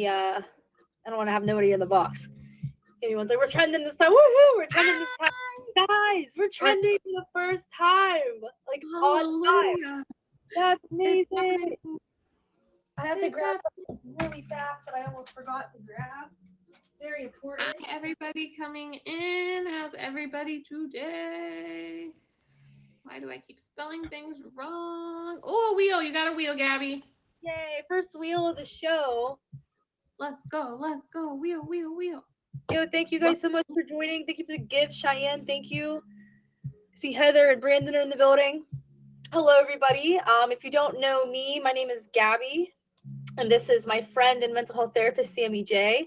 me, I don't want to have nobody in the box. Everyone's like, we're trending this time. Woohoo! We're trending this time. Guys, we're trending for the first time. Like, on time. That's amazing. I have to grab something really fast that I almost forgot to grab. Very important. Hi, everybody coming in. How's everybody today? Why do I keep spelling things wrong? Oh, a wheel. You got a wheel, Gabby. Yay, first wheel of the show. Let's go. Let's go. Wheel, wheel, wheel. Yo, thank you guys so much for joining. Thank you for the gift, Cheyenne. Thank you. See, Heather and Brandon are in the building. Hello, everybody. If you don't know me, my name is Gabby, and this is my friend and mental health therapist, Sammy J.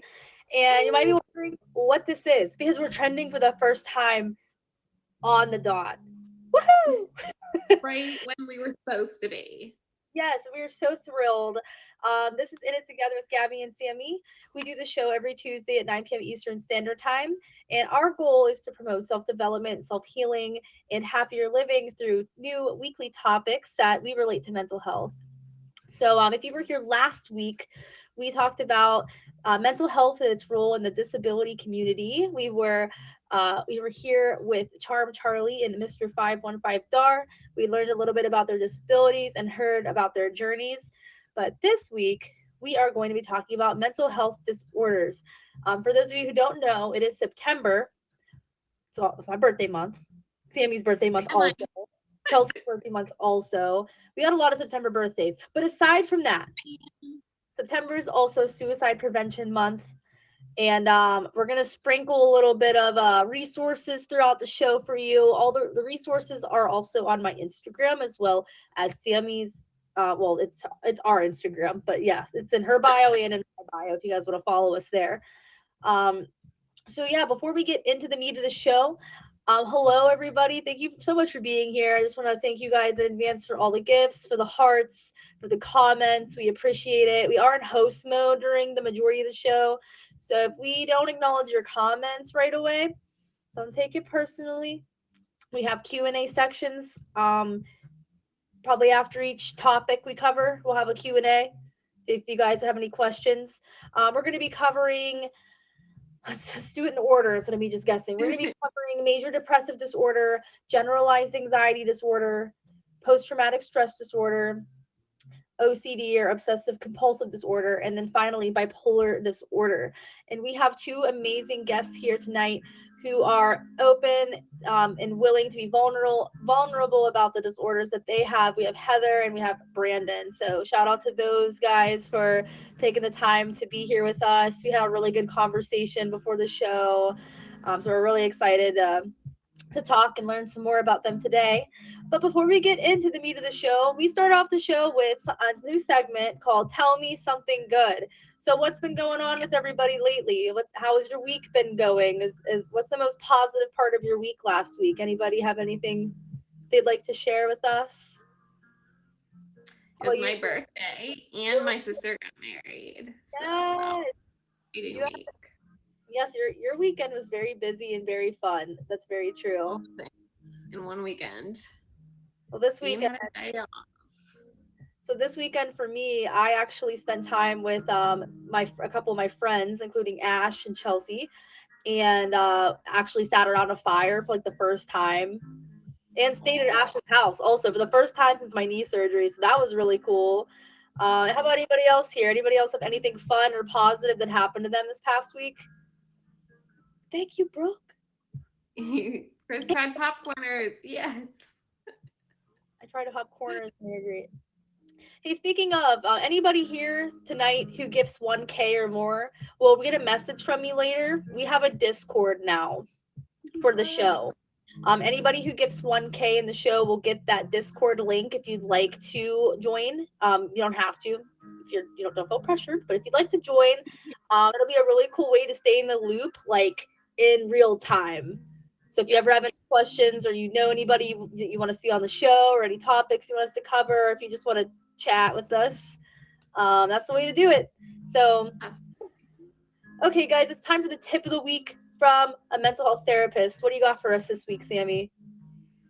And you might be wondering what this is, because we're trending for the first time on the dot. Woohoo! Right when we were supposed to be. Yes, we are so thrilled. This is In It Together with Gabby and Sammy. We do the show every Tuesday at 9 p.m. Eastern Standard Time. And our goal is to promote self-development, self-healing, and happier living through new weekly topics that we relate to mental health. So if you were here last week, we talked about mental health and its role in the disability community. We were here with Charm Charlie and Mr. 515 Dar. We learned a little bit about their disabilities and heard about their journeys. But this week, we are going to be talking about mental health disorders. For those of you who don't know, it is September. So it's my birthday month. Sammy's birthday month also. Chelsea's birthday month also. We got a lot of September birthdays. But aside from that, September is also Suicide Prevention Month. And we're going to sprinkle a little bit of resources throughout the show for you. All the resources are also on my Instagram, as well as Sammy's. Well, it's our Instagram, but yeah, it's in her bio and in my bio if you guys want to follow us there. So yeah, before we get into the meat of the show, hello everybody. Thank you so much for being here. I just want to thank you guys in advance for all the gifts, for the hearts, for the comments. We appreciate it. We are in host mode during the majority of the show. So if we don't acknowledge your comments right away, don't take it personally. We have Q&A sections. Probably after each topic we cover, we'll have a Q&A if you guys have any questions. We're going to be covering, let's do it in order instead of me just guessing. We're going to be covering major depressive disorder, generalized anxiety disorder, post-traumatic stress disorder, OCD or obsessive-compulsive disorder, and then finally bipolar disorder. And we have two amazing guests here tonight who are open and willing to be vulnerable about the disorders that they have. We have Heather and we have Brandon. So shout out to those guys for taking the time to be here with us. We had a really good conversation before the show. So we're really excited to talk and learn some more about them today. But before we get into the meat of the show, we start off the show with a new segment called Tell Me Something Good. So what's been going on with everybody lately? How has your week been going? What's the most positive part of your week last week? Anybody have anything they'd like to share with us? It was my birthday and my sister got married. So that was a week. Yes, your weekend was very busy and very fun. That's very true. All things in one weekend. Well, this weekend. So this weekend for me, I actually spent time with a couple of my friends, including Ash and Chelsea, and actually sat around a fire for like the first time, and stayed at Ash's house also for the first time since my knee surgery. So that was really cool. How about anybody else here? Anybody else have anything fun or positive that happened to them this past week? Thank you, Brooke. Chris tried popcorners. Yes. I tried popcorners and they're great. Hey, speaking of, anybody here tonight who gifts 1K or more will get a message from me later. We have a Discord now for the show. Anybody who gifts 1K in the show will get that Discord link if you'd like to join. You don't have to if you don't feel pressured, but if you'd like to join, it'll be a really cool way to stay in the loop, like in real time. So if you ever have any questions or you know anybody that you want to see on the show or any topics you want us to cover, or if you just want to chat with us, that's the way to do it. So, okay, guys, it's time for the tip of the week from a mental health therapist. What do you got for us this week, Sammy?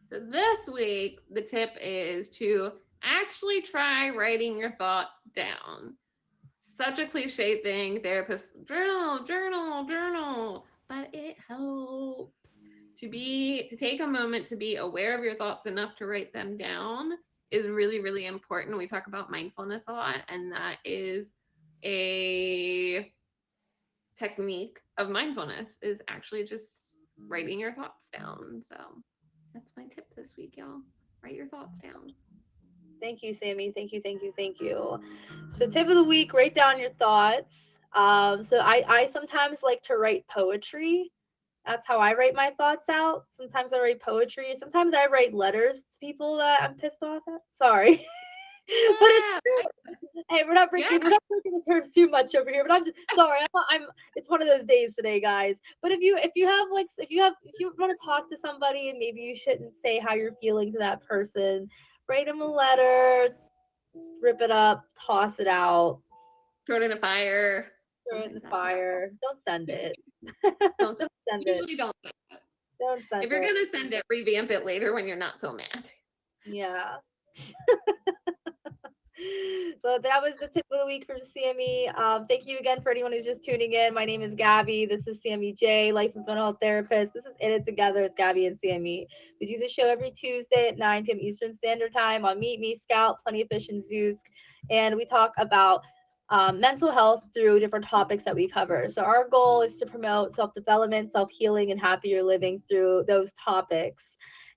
So this week, the tip is to actually try writing your thoughts down. such a cliche thing. Therapists journal, journal, journal, but it helps to take a moment to be aware of your thoughts enough to write them down is really, really important. We talk about mindfulness a lot, and that is a technique of mindfulness is actually just writing your thoughts down. So that's my tip this week, y'all. Write your thoughts down. Thank you, Sammy. Thank you, thank you, thank you. So tip of the week, write down your thoughts. So I sometimes like to write poetry. That's how I write my thoughts out. Sometimes I write poetry. Sometimes I write letters to people that I'm pissed off at. Sorry. But it's Yeah, hey, yeah. we're not breaking the terms too much over here. But I'm just sorry. I'm it's one of those days today, guys. But if you have like if you want to talk to somebody and maybe you shouldn't say how you're feeling to that person, write them a letter, rip it up, toss it out, Throw it in a fire. throw it in Sometimes the that's enough. fire. Don't send it. Don't Don't send it. usually don't. Send it. Don't If send you're it. gonna send it, revamp it later when you're not so mad. Yeah. So that was the tip of the week from Sammy. Thank you again for anyone who's just tuning in. My name is Gabby. This is Sammy J, licensed mental health therapist. This is In It Together with Gabby and Sammy. We do the show every Tuesday at 9 p.m. Eastern Standard Time on Meet Me, Scout, Plenty of Fish, and Zeus. And we talk about mental health through different topics that we cover. So our goal is to promote self-development, self-healing, and happier living through those topics.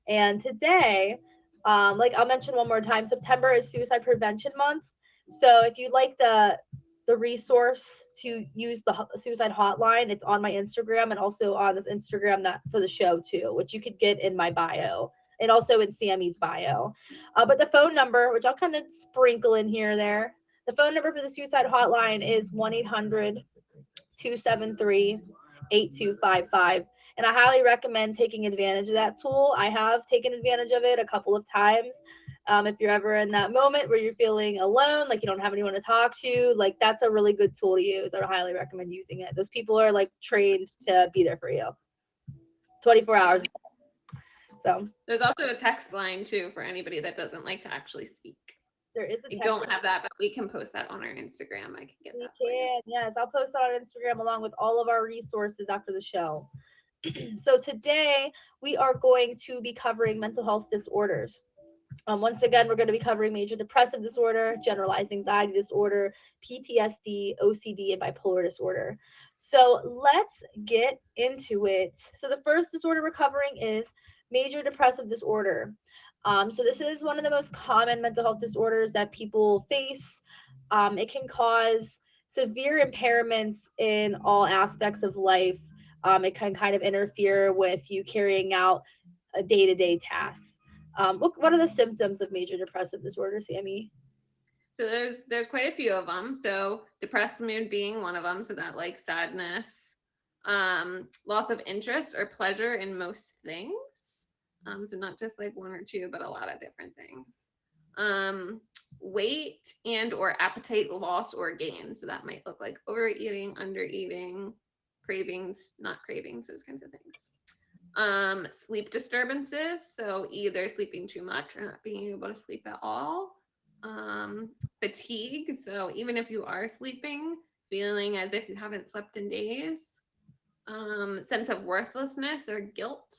And today, like I'll mention one more time, September is Suicide Prevention Month. So if you'd like the resource to use the suicide hotline, it's on my Instagram and also on this Instagram that for the show too, which you could get in my bio and also in Sammy's bio. But the phone number, which I'll kind of sprinkle in here there, the phone number for the suicide hotline is 1-800-273-8255. And I highly recommend taking advantage of that tool. I have taken advantage of it a couple of times. If you're ever in that moment where you're feeling alone, like you don't have anyone to talk to, like that's a really good tool to use. I highly recommend using it. Those people are like trained to be there for you 24 hours. So There's also a text line too for anybody that doesn't like to actually speak. there is a I text. don't have that, but we can post that on our Instagram. I can get We that for you. can, yes. I'll post it on Instagram along with all of our resources after the show. So today we are going to be covering mental health disorders. Once again, we're going to be covering major depressive disorder, generalized anxiety disorder, PTSD, OCD, and bipolar disorder. So let's get into it. So the first disorder we're covering is major depressive disorder. So this is one of the most common mental health disorders that people face. It can cause severe impairments in all aspects of life. It can kind of interfere with you carrying out a day-to-day tasks. What are the symptoms of major depressive disorder, Sammy? So there's quite a few of them. So depressed mood being one of them. So that like sadness, loss of interest or pleasure in most things. So not just like one or two, but a lot of different things. Weight and or appetite loss or gain. So that might look like overeating, undereating, cravings, not cravings, those kinds of things. Sleep disturbances. So either sleeping too much or not being able to sleep at all. Fatigue. So even if you are sleeping, feeling as if you haven't slept in days. Sense of worthlessness or guilt.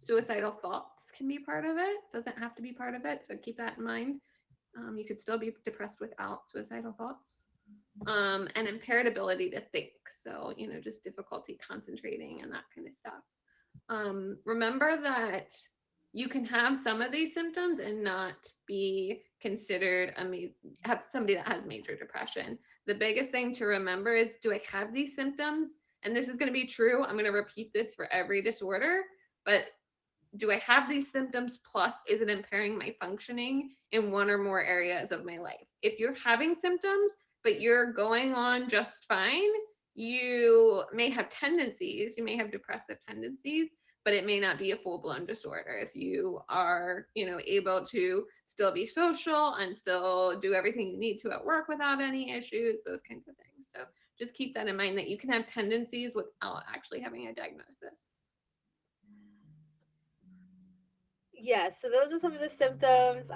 Suicidal thoughts can be part of it. Doesn't have to be part of it, so keep that in mind. You could still be depressed without suicidal thoughts. And impaired ability to think. So, just difficulty concentrating and that kind of stuff. Remember that you can have some of these symptoms and not be considered have somebody that has major depression. The biggest thing to remember is, do I have these symptoms? And this is going to be true. I'm going to repeat this for every disorder, but do I have these symptoms plus is it impairing my functioning in one or more areas of my life? If you're having symptoms, but you're going on just fine, you may have tendencies, you may have depressive tendencies, but it may not be a full-blown disorder. If you are, able to still be social and still do everything you need to at work without any issues, those kinds of things. So just keep that in mind that you can have tendencies without actually having a diagnosis. Yes, so those are some of the symptoms.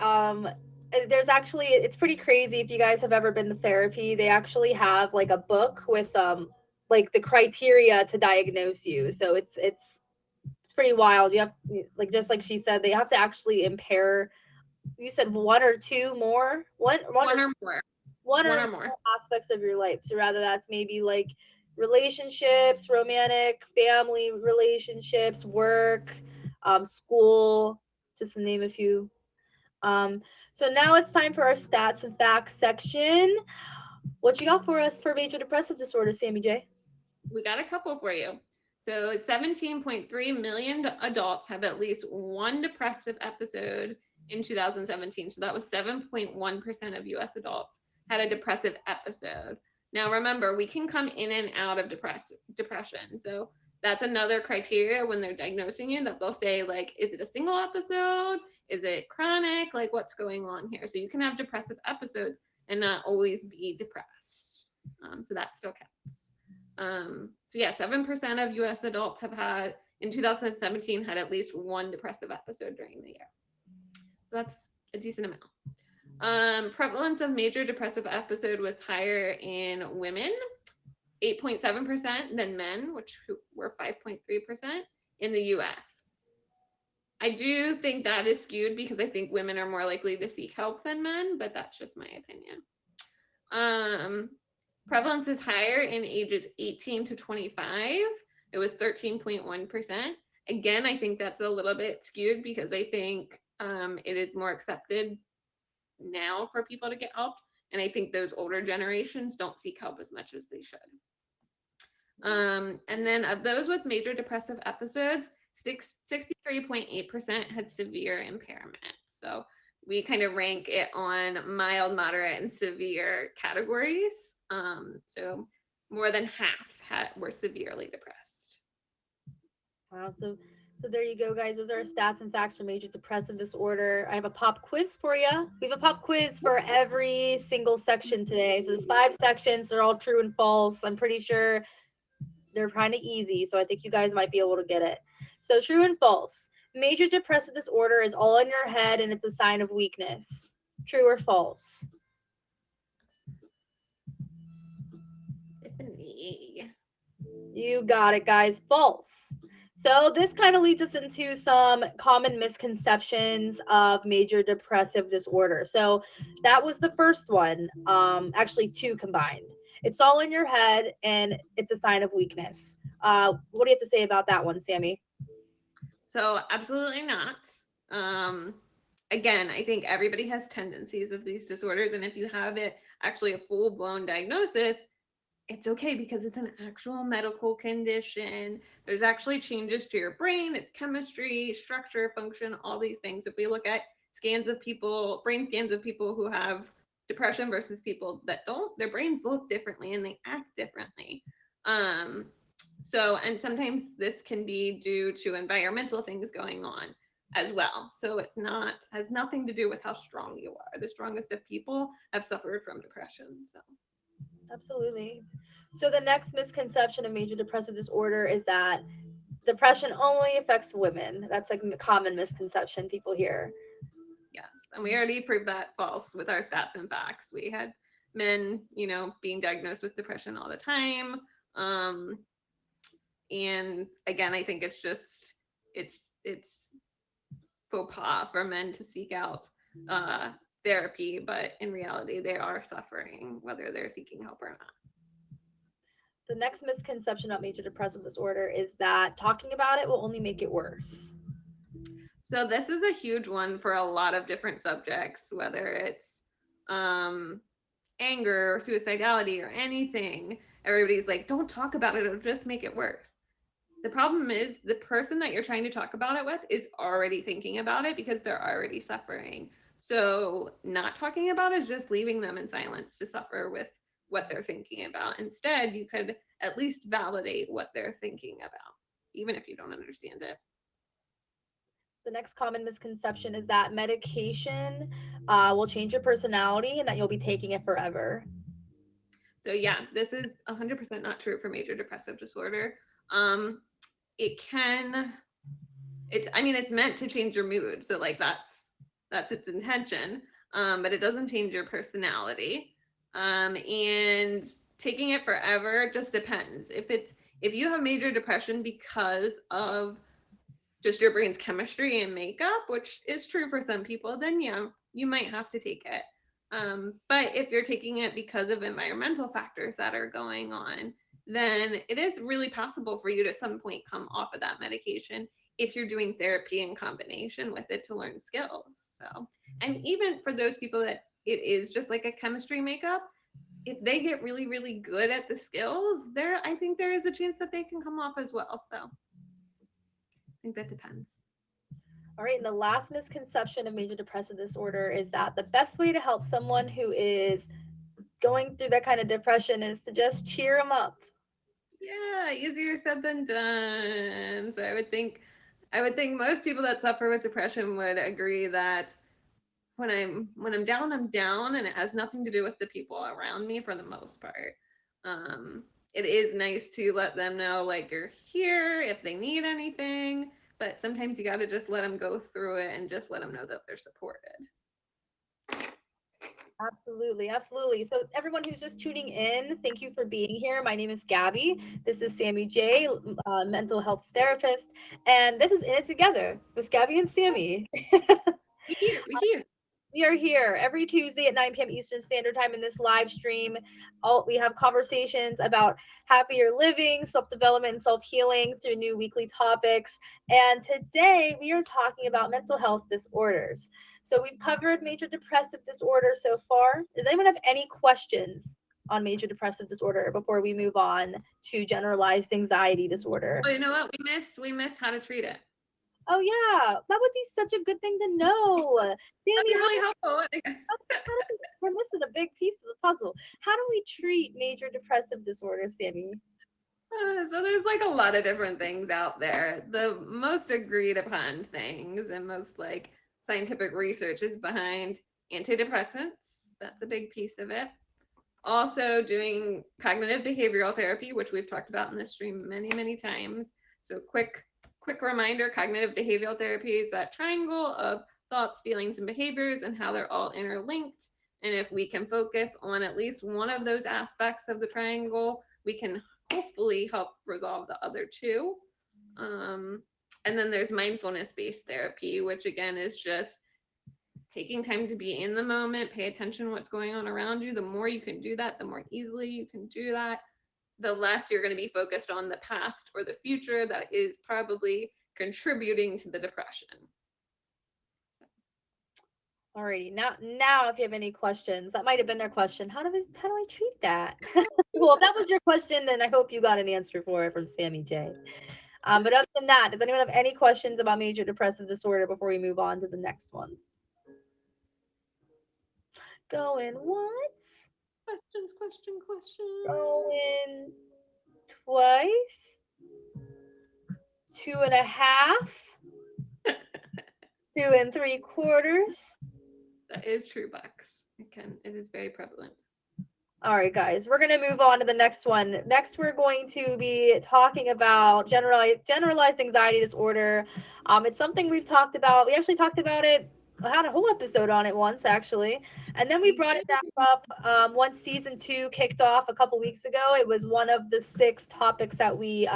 there's actually, it's pretty crazy. If you guys have ever been to therapy, they actually have like a book with like the criteria to diagnose you. So it's pretty wild. You have, like, just like she said, they have to actually impair, you said one or two more, One or more. one One or or more. more aspects of your life. So rather that's maybe like relationships, romantic, family relationships, work, school, just to name a few. So now it's time for our stats and facts section. What you got for us for major depressive disorder, Sammy J? We got a couple for you. So 17.3 million adults have at least one depressive episode in 2017. So that was 7.1% of US adults had a depressive episode. Now remember, we can come in and out of depression. So that's another criteria when they're diagnosing you, that they'll say, like, is it a single episode? Is it chronic? Like, what's going on here? So you can have depressive episodes and not always be depressed. So that still counts. So yeah, 7% of US adults have had, in 2017, had at least one depressive episode during the year. So that's a decent amount. Prevalence of major depressive episode was higher in women, 8.7% than men, which were 5.3% in the US. I do think that is skewed because I think women are more likely to seek help than men, but that's just my opinion. Prevalence is higher in ages 18 to 25. It was 13.1%. Again, I think that's a little bit skewed because I think it is more accepted now for people to get help. And I think those older generations don't seek help as much as they should. And then of those with major depressive episodes, 63.8% had severe impairment. So we kind of rank it on mild, moderate, and severe categories. So more than half were severely depressed. Wow. So there you go, guys. Those are our stats and facts for major depressive disorder. I have a pop quiz for you. We have a pop quiz for every single section today. So there's 5 sections. They're all true and false. I'm pretty sure they're kind of easy, so I think you guys might be able to get it. So true and false. Major depressive disorder is all in your head and it's a sign of weakness. True or false? Tiffany. You got it, guys. False. So this kind of leads us into some common misconceptions of major depressive disorder. So that was the first one, actually 2 combined. It's all in your head and it's a sign of weakness. What do you have to say about that one, Sammy? So absolutely not. Again, I think everybody has tendencies of these disorders, and if you have it actually a full-blown diagnosis, it's okay because it's an actual medical condition. There's actually changes to your brain, its chemistry, structure, function, all these things. If we look at scans of people, brain scans of people who have depression versus people that don't, their brains look differently and they act differently. So, and sometimes this can be due to environmental things going on as well. So it's not, has nothing to do with how strong you are. The strongest of people have suffered from depression. So. Absolutely. So the next misconception of major depressive disorder is that depression only affects women. That's like a common misconception people hear. Yes, and we already proved that false with our stats and facts. We had men, being diagnosed with depression all the time. And again, I think it's just, it's faux pas for men to seek out therapy, but in reality, they are suffering, whether they're seeking help or not. The next misconception about major depressive disorder is that talking about it will only make it worse. So this is a huge one for a lot of different subjects, whether it's anger or suicidality or anything. Everybody's like, don't talk about it, it'll just make it worse. The problem is the person that you're trying to talk about it with is already thinking about it because they're already suffering. So not talking about it is just leaving them in silence to suffer with what they're thinking about. Instead, you could at least validate what they're thinking about, even if you don't understand it. The next common misconception is that medication will change your personality and that you'll be taking it forever. So yeah, this is 100% not true for major depressive disorder. It's meant to change your mood. So like that's its intention. but it doesn't change your personality. And taking it forever just depends. If you have major depression because of just your brain's chemistry and makeup, which is true for some people, then yeah, you might have to take it. But if you're taking it because of environmental factors that are going on, then it is really possible for you to some point come off of that medication if you're doing therapy in combination with it to learn skills. So, and even for those people that it is just like a chemistry makeup, if they get really, really good at the skills, I think there is a chance that they can come off as well. So I think that depends. All right, and the last misconception of major depressive disorder is that the best way to help someone who is going through that kind of depression is to just cheer them up. Yeah, easier said than done. So I would think most people that suffer with depression would agree that when I'm down, I'm down, and it has nothing to do with the people around me for the most part. It is nice to let them know like you're here if they need anything, but sometimes you got to just let them go through it and just let them know that they're supported. Absolutely, absolutely. So everyone who's just tuning in, thank you for being here. My name is Gabby. This is Sammy J, mental health therapist, and this is In It Together with Gabby and Sammy. We here. We are here every Tuesday at 9 p.m. Eastern Standard Time in this live stream. We have conversations about happier living, self development, and self healing through new weekly topics. And today we are talking about mental health disorders. So we've covered major depressive disorder so far. Does anyone have any questions on major depressive disorder before we move on to generalized anxiety disorder? Oh, you know what? We missed how to treat it. Oh, yeah, that would be such a good thing to know. That'd Sammy, be really helpful. how do we're missing a big piece of the puzzle. How do we treat major depressive disorder, Sammy? So there's like a lot of different things out there. The most agreed upon things and most like scientific research is behind antidepressants. That's a big piece of it. Also doing cognitive behavioral therapy, which we've talked about in this stream many, many times. So quick reminder, cognitive behavioral therapy is that triangle of thoughts, feelings, and behaviors and how they're all interlinked. And if we can focus on at least one of those aspects of the triangle, we can hopefully help resolve the other two. And then there's mindfulness based therapy, which again is just taking time to be in the moment, pay attention to what's going on around you. The more you can do that, the more easily you can do that, the less you're going to be focused on the past or the future that is probably contributing to the depression. Alrighty, now if you have any questions, that might have been their question. How do I treat that? Well, if that was your question, then I hope you got an answer for it from Sammy J. But other than that, does anyone have any questions about major depressive disorder before we move on to the next one? Going once, Question. going twice, 2.5, 2 3/4. That is true, Bucks. It is very prevalent. All right, guys, we're going to move on to the next one. Next, we're going to be talking about generalized anxiety disorder. It's something we've talked about. We actually talked about it. I had a whole episode on it once, actually. And then we brought it back up once season 2 kicked off a couple weeks ago. It was one of the 6 topics that we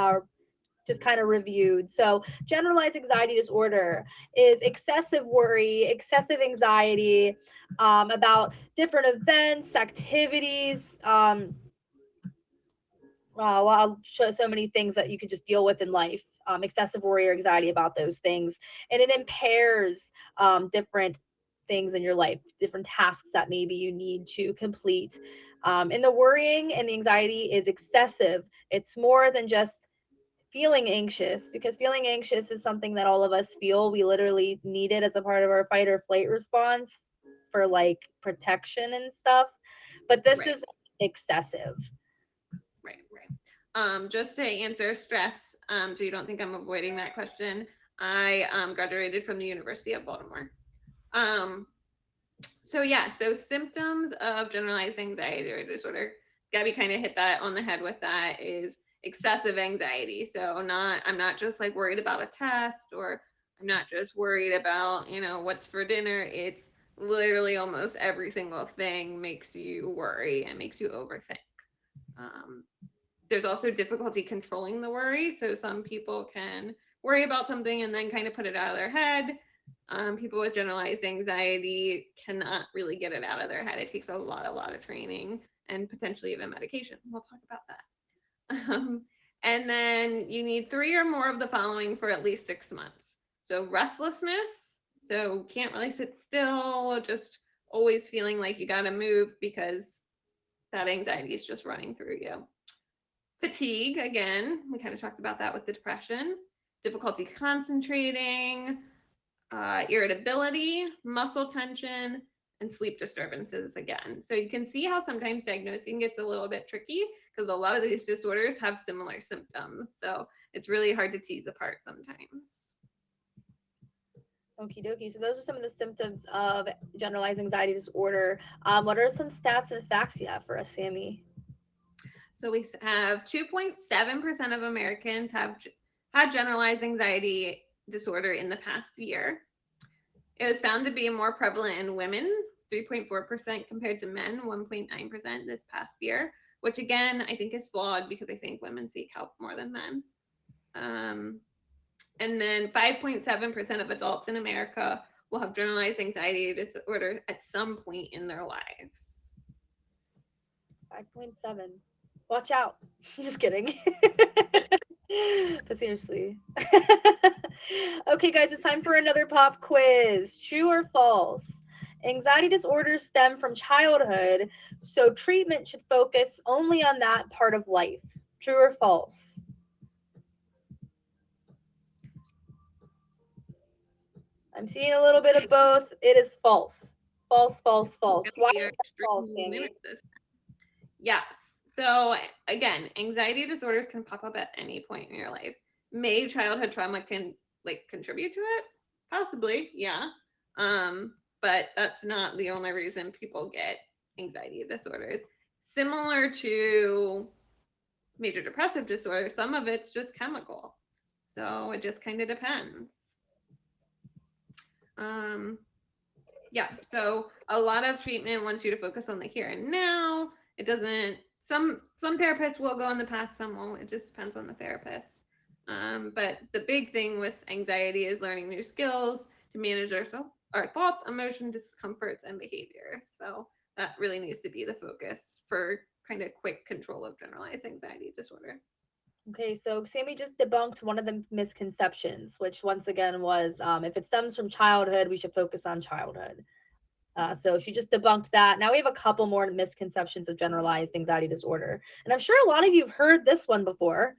just kind of reviewed. So generalized anxiety disorder is excessive worry, excessive anxiety about different events, activities. Well, I'll show so many things that you could just deal with in life. Excessive worry or anxiety about those things, and it impairs different things in your life, different tasks that maybe you need to complete. And the worrying and the anxiety is excessive. It's more than just feeling anxious, because feeling anxious is something that all of us feel. We literally need it as a part of our fight or flight response for like protection and stuff. But this is excessive. Right. Just to answer stress, so you don't think I'm avoiding that question, I graduated from the University of Baltimore. So symptoms of generalized anxiety disorder, Gabby kind of hit that on the head with that, is excessive anxiety. So I'm not just like worried about a test, or I'm not just worried about, what's for dinner. It's literally almost every single thing makes you worry and makes you overthink. There's also difficulty controlling the worry. So some people can worry about something and then kind of put it out of their head. People with generalized anxiety cannot really get it out of their head. It takes a lot of training and potentially even medication. We'll talk about that. And then you need 3 or more of the following for at least 6 months. So restlessness, so can't really sit still, just always feeling like you got to move because that anxiety is just running through you. Fatigue, again, we kind of talked about that with the depression. Difficulty concentrating, irritability, muscle tension, and sleep disturbances again. So you can see how sometimes diagnosing gets a little bit tricky because a lot of these disorders have similar symptoms. So it's really hard to tease apart sometimes. Okie dokie. So those are some of the symptoms of generalized anxiety disorder. What are some stats and facts you have for us, Sammy? So we have 2.7% of Americans have had generalized anxiety disorder in the past year. It was found to be more prevalent in women, 3.4% compared to men, 1.9% this past year, which again, I think is flawed because I think women seek help more than men. And then 5.7% of adults in America will have generalized anxiety disorder at some point in their lives. 5.7. Watch out. Just kidding. But seriously. Okay, guys, it's time for another pop quiz. True or false? Anxiety disorders stem from childhood, so treatment should focus only on that part of life. True or false? I'm seeing a little bit of both. It is false. False, false, false. Why is that false, Sammy? Yes. So again, anxiety disorders can pop up at any point in your life. May childhood trauma can contribute to it? Possibly, yeah. But that's not the only reason people get anxiety disorders. Similar to major depressive disorder, some of it's just chemical. So it just kind of depends. Yeah, so a lot of treatment wants you to focus on the here and now. It doesn't, some therapists will go in the past, some won't. It just depends on the therapist. But the big thing with anxiety is learning new skills to manage our thoughts, emotions, discomforts, and behaviors. So that really needs to be the focus for kind of quick control of generalized anxiety disorder. Okay, so Sammy just debunked one of the misconceptions, which once again was if it stems from childhood, we should focus on childhood. So she just debunked that. Now we have a couple more misconceptions of generalized anxiety disorder. And I'm sure a lot of you have heard this one before.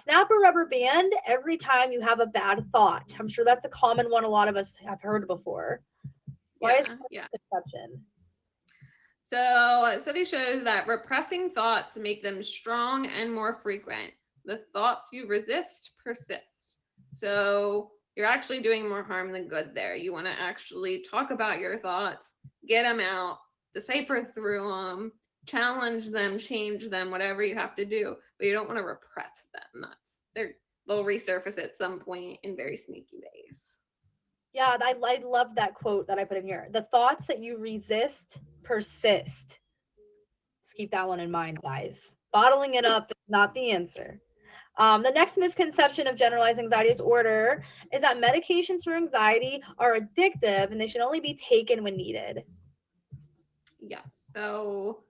Snap a rubber band every time you have a bad thought. I'm sure that's a common one a lot of us have heard before. Why is that a misconception? So a study shows that repressing thoughts make them strong and more frequent. The thoughts you resist persist. So you're actually doing more harm than good there. You want to actually talk about your thoughts, get them out, decipher through them, challenge them, change them, whatever you have to do. But you don't want to repress them. They'll resurface at some point in very sneaky ways. Yeah, I love that quote that I put in here. The thoughts that you resist persist. Just keep that one in mind, guys. Bottling it up is not the answer. The next misconception of generalized anxiety disorder is that medications for anxiety are addictive and they should only be taken when needed. Yes, so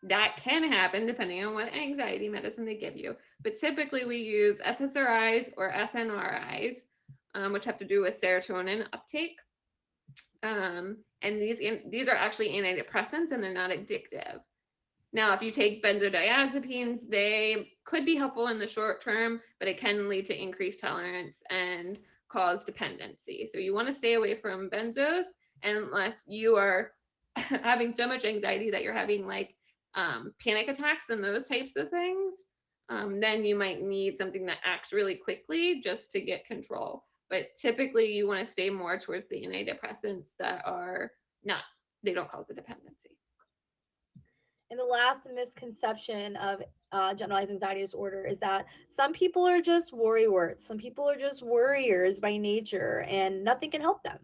that can happen depending on what anxiety medicine they give you. But typically we use SSRIs or SNRIs, which have to do with serotonin uptake. And these are actually antidepressants and they're not addictive. Now, if you take benzodiazepines, they could be helpful in the short term, but it can lead to increased tolerance and cause dependency. So you want to stay away from benzos unless you are having so much anxiety that you're having panic attacks and those types of things. Then you might need something that acts really quickly just to get control. But typically you want to stay more towards the antidepressants that are they don't cause the dependency. And the last misconception of generalized anxiety disorder is that some people are just worrywarts. Some people are just worriers by nature and nothing can help them.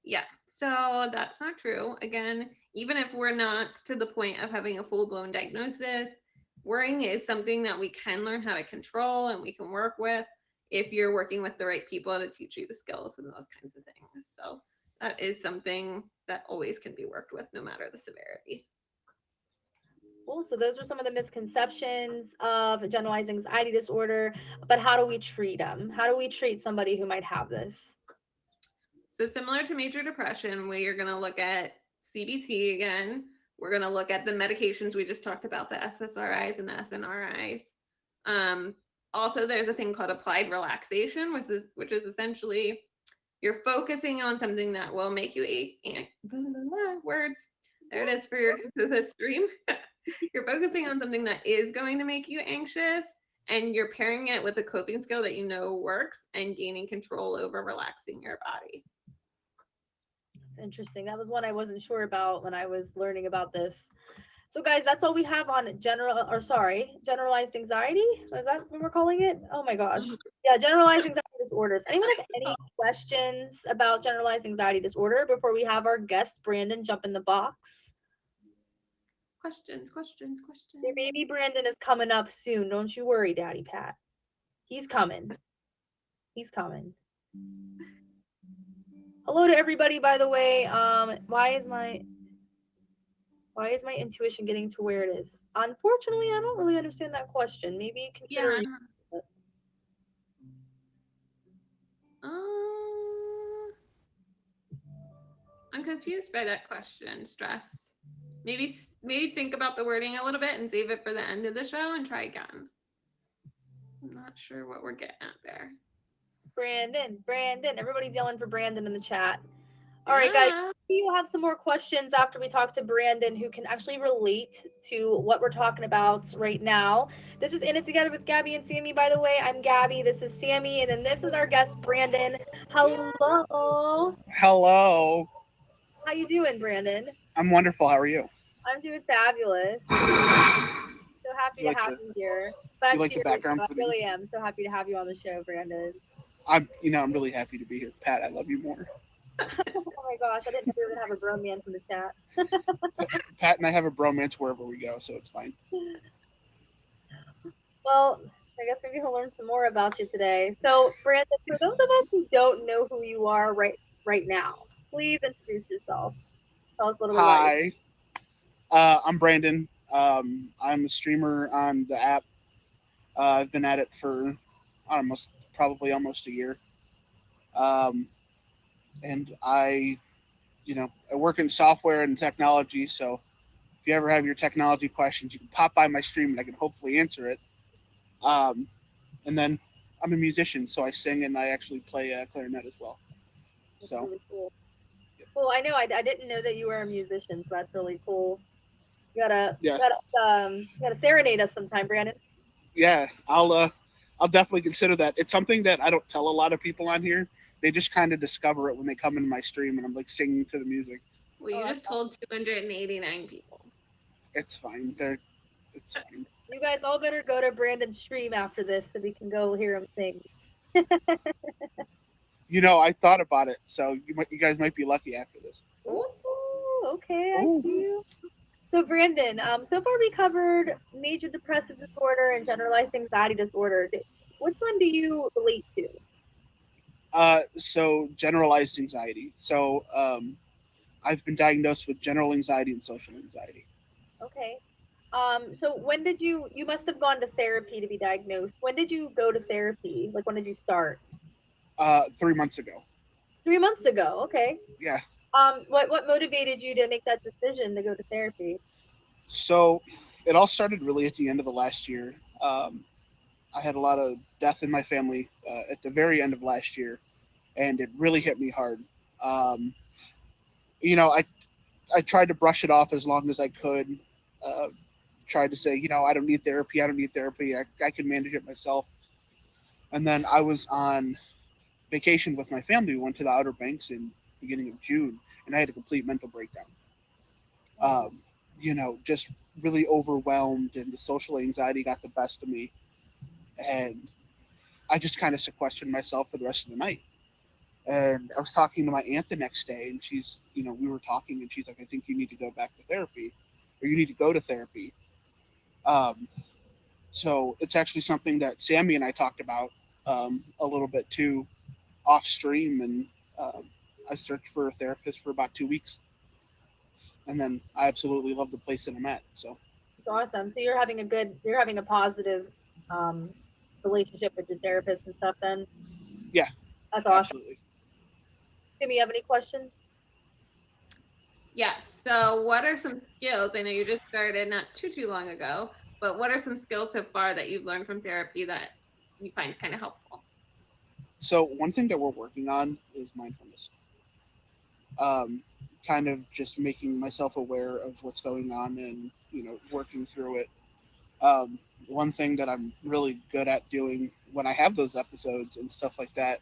Yeah, so that's not true. Again, even if we're not to the point of having a full-blown diagnosis, worrying is something that we can learn how to control and we can work with if you're working with the right people to teach you the skills and those kinds of things. So that is something that always can be worked with no matter the severity. Cool. So those were some of the misconceptions of generalized anxiety disorder, but how do we treat them? How do we treat somebody who might have this? So similar to major depression, we are going to look at CBT again. We're going to look at the medications we just talked about, the SSRIs and the SNRIs. Also, there's a thing called applied relaxation, which is essentially you're focusing on something that will make you words. There it is for the stream. You're focusing on something that is going to make you anxious, and you're pairing it with a coping skill that you know works and gaining control over relaxing your body. That's interesting. That was one I wasn't sure about when I was learning about this. So guys, that's all we have on generalized anxiety. Is that what we're calling it? Oh my gosh. Yeah, generalized anxiety disorders. Anyone have any questions about generalized anxiety disorder before we have our guest Brandon jump in the box? Questions. Your baby Brandon is coming up soon. Don't you worry, Daddy Pat. He's coming. Hello to everybody, by the way. Why is my intuition getting to where it is? Unfortunately, I don't really understand that question. Maybe consider. Yeah. I'm confused by that question. Stress. Maybe think about the wording a little bit and save it for the end of the show and try again. I'm not sure what we're getting at there. Brandon. Everybody's yelling for Brandon in the chat. All right, guys. You'll have some more questions after we talk to Brandon, who can actually relate to what we're talking about right now. This is In It Together with Gabby and Sammy, by the way. I'm Gabby. This is Sammy. And then this is our guest, Brandon. Hello. Hello. How you doing, Brandon? I'm wonderful. How are you? I'm doing fabulous. So happy to have you here. But you like the background? I really am so happy to have you on the show, Brandon. I'm really happy to be here. Pat, I love you more. Oh my gosh, I didn't know we were gonna have a bromance in the chat. Pat and I have a bromance wherever we go, so it's fine. Well, I guess maybe he'll learn some more about you today. So, Brandon, for those of us who don't know who you are right now, please introduce yourself. Tell us a little bit about you. Hi, I'm Brandon. I'm a streamer on the app. I've been at it for almost a year. And I work in software and technology, so if you ever have your technology questions, you can pop by my stream and I can hopefully answer it. And then I'm a musician, so I sing and I actually play clarinet as well. That's really cool. Well, I know I didn't know that you were a musician, so that's really cool. You gotta serenade us sometime, Brandon. Yeah, I'll definitely consider that. It's something that I don't tell a lot of people on here. They just kind of discover it when they come into my stream and I'm like singing to the music. Well, you just told 289 people. It's fine. It's fine. You guys all better go to Brandon's stream after this so we can go hear him sing. I thought about it, so you guys might be lucky after this. Ooh, okay, I see you. So Brandon, so far we covered major depressive disorder and generalized anxiety disorder. Which one do you relate to? So generalized anxiety. So I've been diagnosed with general anxiety and social anxiety. Okay. So when did you must have gone to therapy to be diagnosed. When did you go to therapy? Like when did you start? 3 months ago. 3 months ago, okay. Yeah. What motivated you to make that decision to go to therapy? So it all started really at the end of the last year. I had a lot of death in my family at the very end of last year, and it really hit me hard. I tried to brush it off as long as I could. Tried to say, I don't need therapy. I can manage it myself. And then I was on vacation with my family. We went to the Outer Banks in the beginning of June, and I had a complete mental breakdown. Just really overwhelmed, and the social anxiety got the best of me. And I just kind of sequestered myself for the rest of the night. And I was talking to my aunt the next day, and she's, we were talking, and she's like, I think you need to go back to therapy, or you need to go to therapy. So it's actually something that Sammy and I talked about a little bit too, off stream, and I searched for a therapist for about 2 weeks, and then I absolutely love the place that I'm at. So It's awesome. So you're having a positive relationship with your therapist and stuff then? yeah, That's awesome. absolutely. Timmy, you have any questions? Yes. So what are some skills? I know you just started not too long ago, but what are some skills so far that you've learned from therapy that you find kind of helpful? So one thing that we're working on is mindfulness. Kind of just making myself aware of what's going on and working through it. One thing that I'm really good at doing when I have those episodes and stuff like that,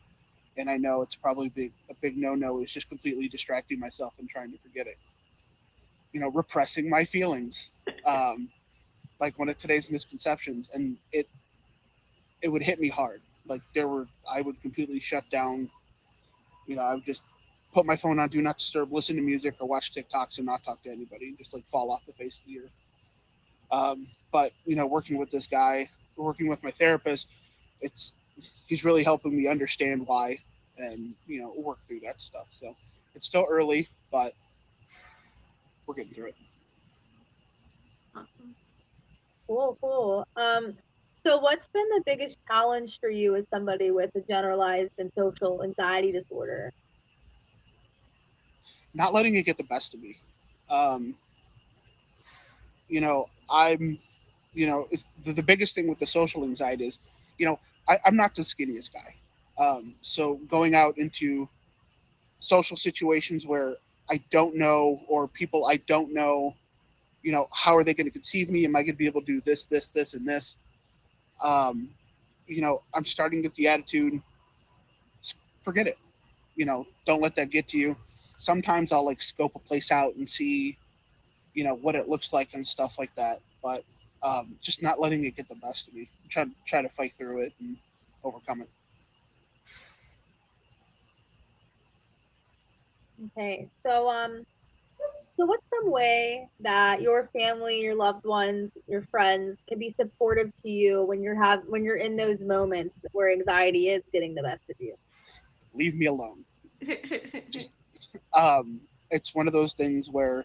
and I know it's probably a big no-no, is just completely distracting myself and trying to forget it. Repressing my feelings. Like one of today's misconceptions, and it would hit me hard. Like I would completely shut down. I would just put my phone on do not disturb, listen to music, or watch TikToks and not talk to anybody, and just like fall off the face of the earth. But working with this guy, working with my therapist, he's really helping me understand why, and work through that stuff. So it's still early, but we're getting through it. Awesome. Cool. So what's been the biggest challenge for you as somebody with a generalized and social anxiety disorder? Not letting it get the best of me. I'm, it's the biggest thing with the social anxiety is, I'm not the skinniest guy. So going out into social situations where I don't know, or people I don't know, how are they going to conceive me? Am I going to be able to do this, and this? I'm starting to get the attitude, forget it. Don't let that get to you. Sometimes I'll like scope a place out and see, what it looks like and stuff like that. But just not letting it get the best of me. Try to fight through it and overcome it. Okay. So what's some way that your family, your loved ones, your friends can be supportive to you when you're in those moments where anxiety is getting the best of you? Leave me alone. Just it's one of those things where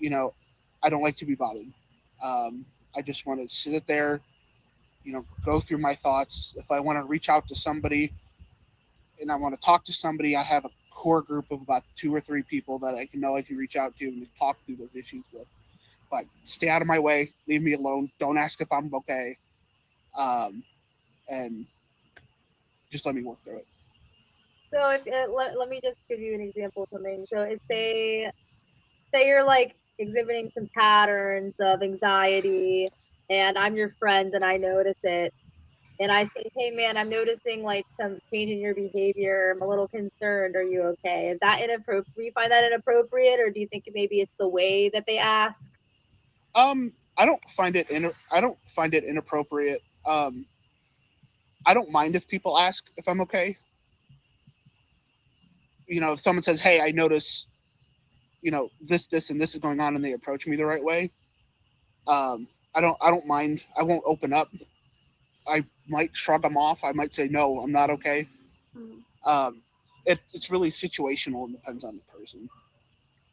I don't like to be bothered. I just want to sit there, go through my thoughts. If I want to reach out to somebody and I want to talk to somebody, I have a core group of about 2 or 3 people that I can reach out to and talk through those issues with. But stay out of my way, leave me alone. Don't ask if I'm okay, and just let me work through it. So let me just give you an example of something. So if say you're like exhibiting some patterns of anxiety and I'm your friend and I notice it and I say, hey man, I'm noticing like some change in your behavior. I'm a little concerned. Are you okay? Is that inappropriate? Do you find that inappropriate, or do you think maybe it's the way that they ask? I don't find it inappropriate. I don't mind if people ask if I'm okay. If someone says, "Hey, I notice, this, and this is going on," and they approach me the right way, I don't mind. I won't open up. I might shrug them off. I might say, "No, I'm not okay." It's really situational and depends on the person.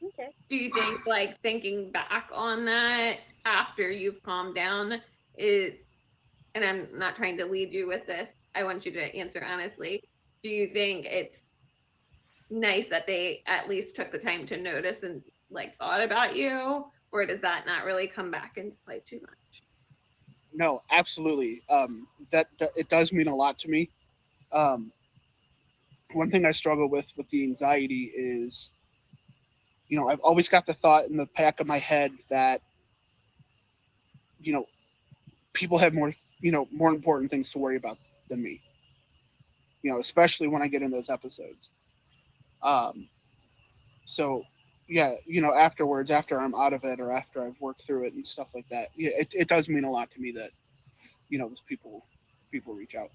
Okay. Do you think, like, thinking back on that after you've calmed down is, and I'm not trying to lead you with this, I want you to answer honestly, do you think it's nice that they at least took the time to notice and like thought about you, or does that not really come back into play too much? No, absolutely. That it does mean a lot to me. Um, One thing I struggle with the anxiety is, I've always got the thought in the back of my head that, you know, people have more important things to worry about than me. Especially when I get in those episodes. Um, so yeah, afterwards, after I'm out of it or after I've worked through it and stuff like that, yeah, it does mean a lot to me that, those people reach out.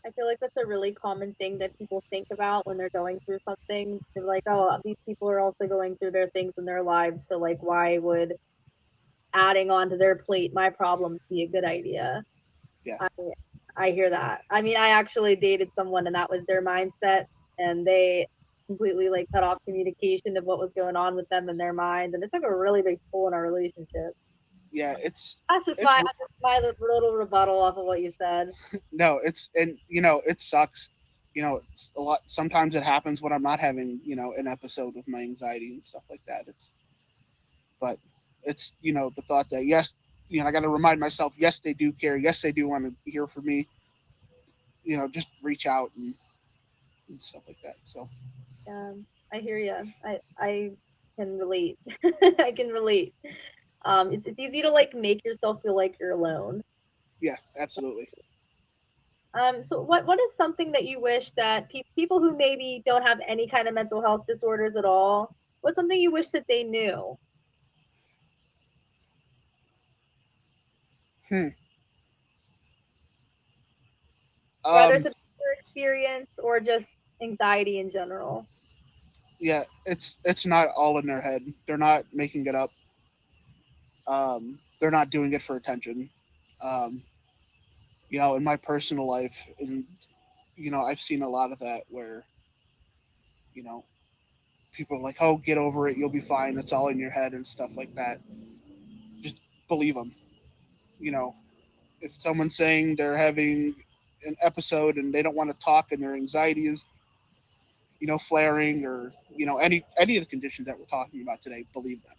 I feel like that's a really common thing that people think about when they're going through something. They're like, oh, these people are also going through their things in their lives, so like, why would adding onto their plate my problems be a good idea? Yeah. I hear that. I mean, I actually dated someone and that was their mindset, and they completely like cut off communication of what was going on with them in their mind, and it took a really big toll in our relationship. Yeah, it's That's just my little rebuttal off of what you said. no, it's, and it sucks. It's a lot. Sometimes it happens when I'm not having an episode with my anxiety and stuff like that. But it's the thought that, yes, I got to remind myself, yes, they do care, yes, they do want to hear from me. Just reach out and stuff like that. So I hear you. I can relate. I can relate. It's easy to like make yourself feel like you're alone. yeah, absolutely. So what is something that you wish that people who maybe don't have any kind of mental health disorders at all, what's something you wish that they knew, Hmm. whether it's Um. a their experience or just anxiety in general? Yeah, it's not all in their head. They're not making it up. They're not doing it for attention. Um, in my personal life, and I've seen a lot of that where you know people are like, "Oh, get over it. You'll be fine. It's all in your head," and stuff like that. Just believe them. You know, if someone's saying they're having an episode and they don't want to talk and their anxiety is flaring, or any of the conditions that we're talking about today, believe them.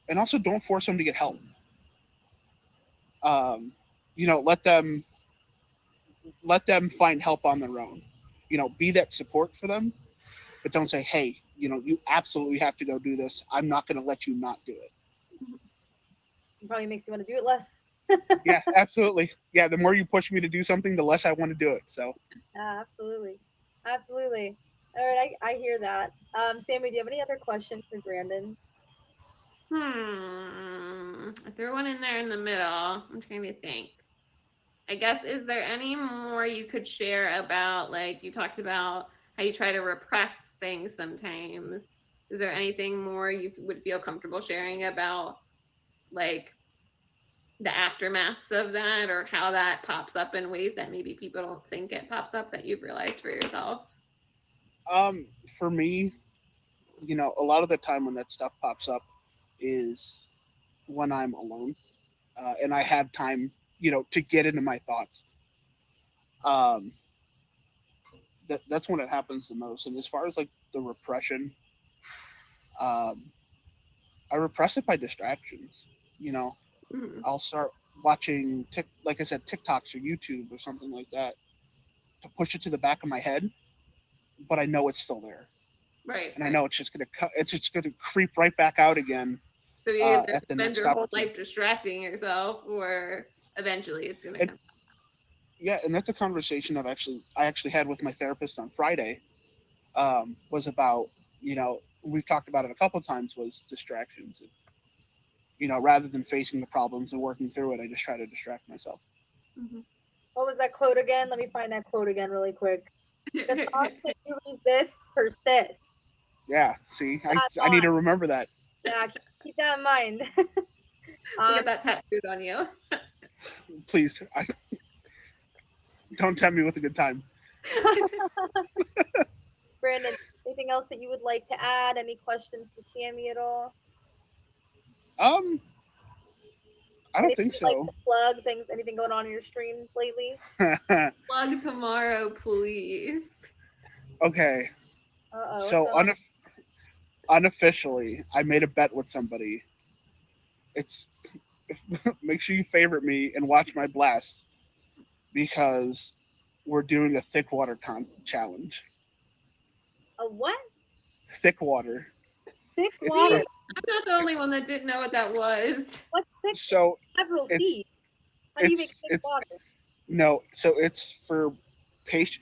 And also, don't force them to get help. Um, let them find help on their own. Be that support for them, but don't say, "Hey, you absolutely have to go do this. I'm not going to let you not do it." It probably makes you want to do it less. Yeah, absolutely. Yeah, the more you push me to do something, the less I want to do it. So, Absolutely, absolutely. All right, I hear that. Sammy, do you have any other questions for Brandon? I threw one in there in the middle. I'm trying to think. I guess, is there any more you could share about, like, you talked about how you try to repress things sometimes. Is there anything more you would feel comfortable sharing about, like, the aftermaths of that, or how that pops up in ways that maybe people don't think it pops up, that you've realized for yourself? for me, a lot of the time when that stuff pops up is when I'm alone, and I have time, to get into my thoughts. Um, that's when it happens the most. And as far as like the repression, um, I repress it by distractions. You know, Mm-hmm. I'll start watching like I said, TikToks or YouTube or something like that to push it to the back of my head, but I know it's still there, Right, and I right. know it's just gonna creep right back out again So you either at the spend next your whole opportunity. life distracting yourself, or eventually it's gonna And come. yeah, and that's a conversation I actually had with my therapist on Friday. Was about we've talked about it a couple of times, was distractions. Rather than facing the problems and working through it, I just try to distract myself. Mm-hmm. What was that quote again? Let me find that quote again really quick. The thoughts that you resist persist. Yeah, see, I, That I need to thought. remember that. Yeah, keep that in mind. We'll um, get that tattooed on you. Please, don't tempt me with a good time. Brandon, anything else that you would like to add? Any questions for Sammy at all? Um, I don't Anything think you'd like so. to plug? Things? Anything going on in your streams lately? Plug tomorrow, please. Okay, What's so going on? unofficially, I made a bet with somebody. It's make sure you favorite me and watch my blast, because we're doing a thick water challenge. A what? Thick water. Thick It's water. for See, I'm not the only one that didn't know what that was. What's thick? so Several it's C's. How do you make thick it's water? no. So it's for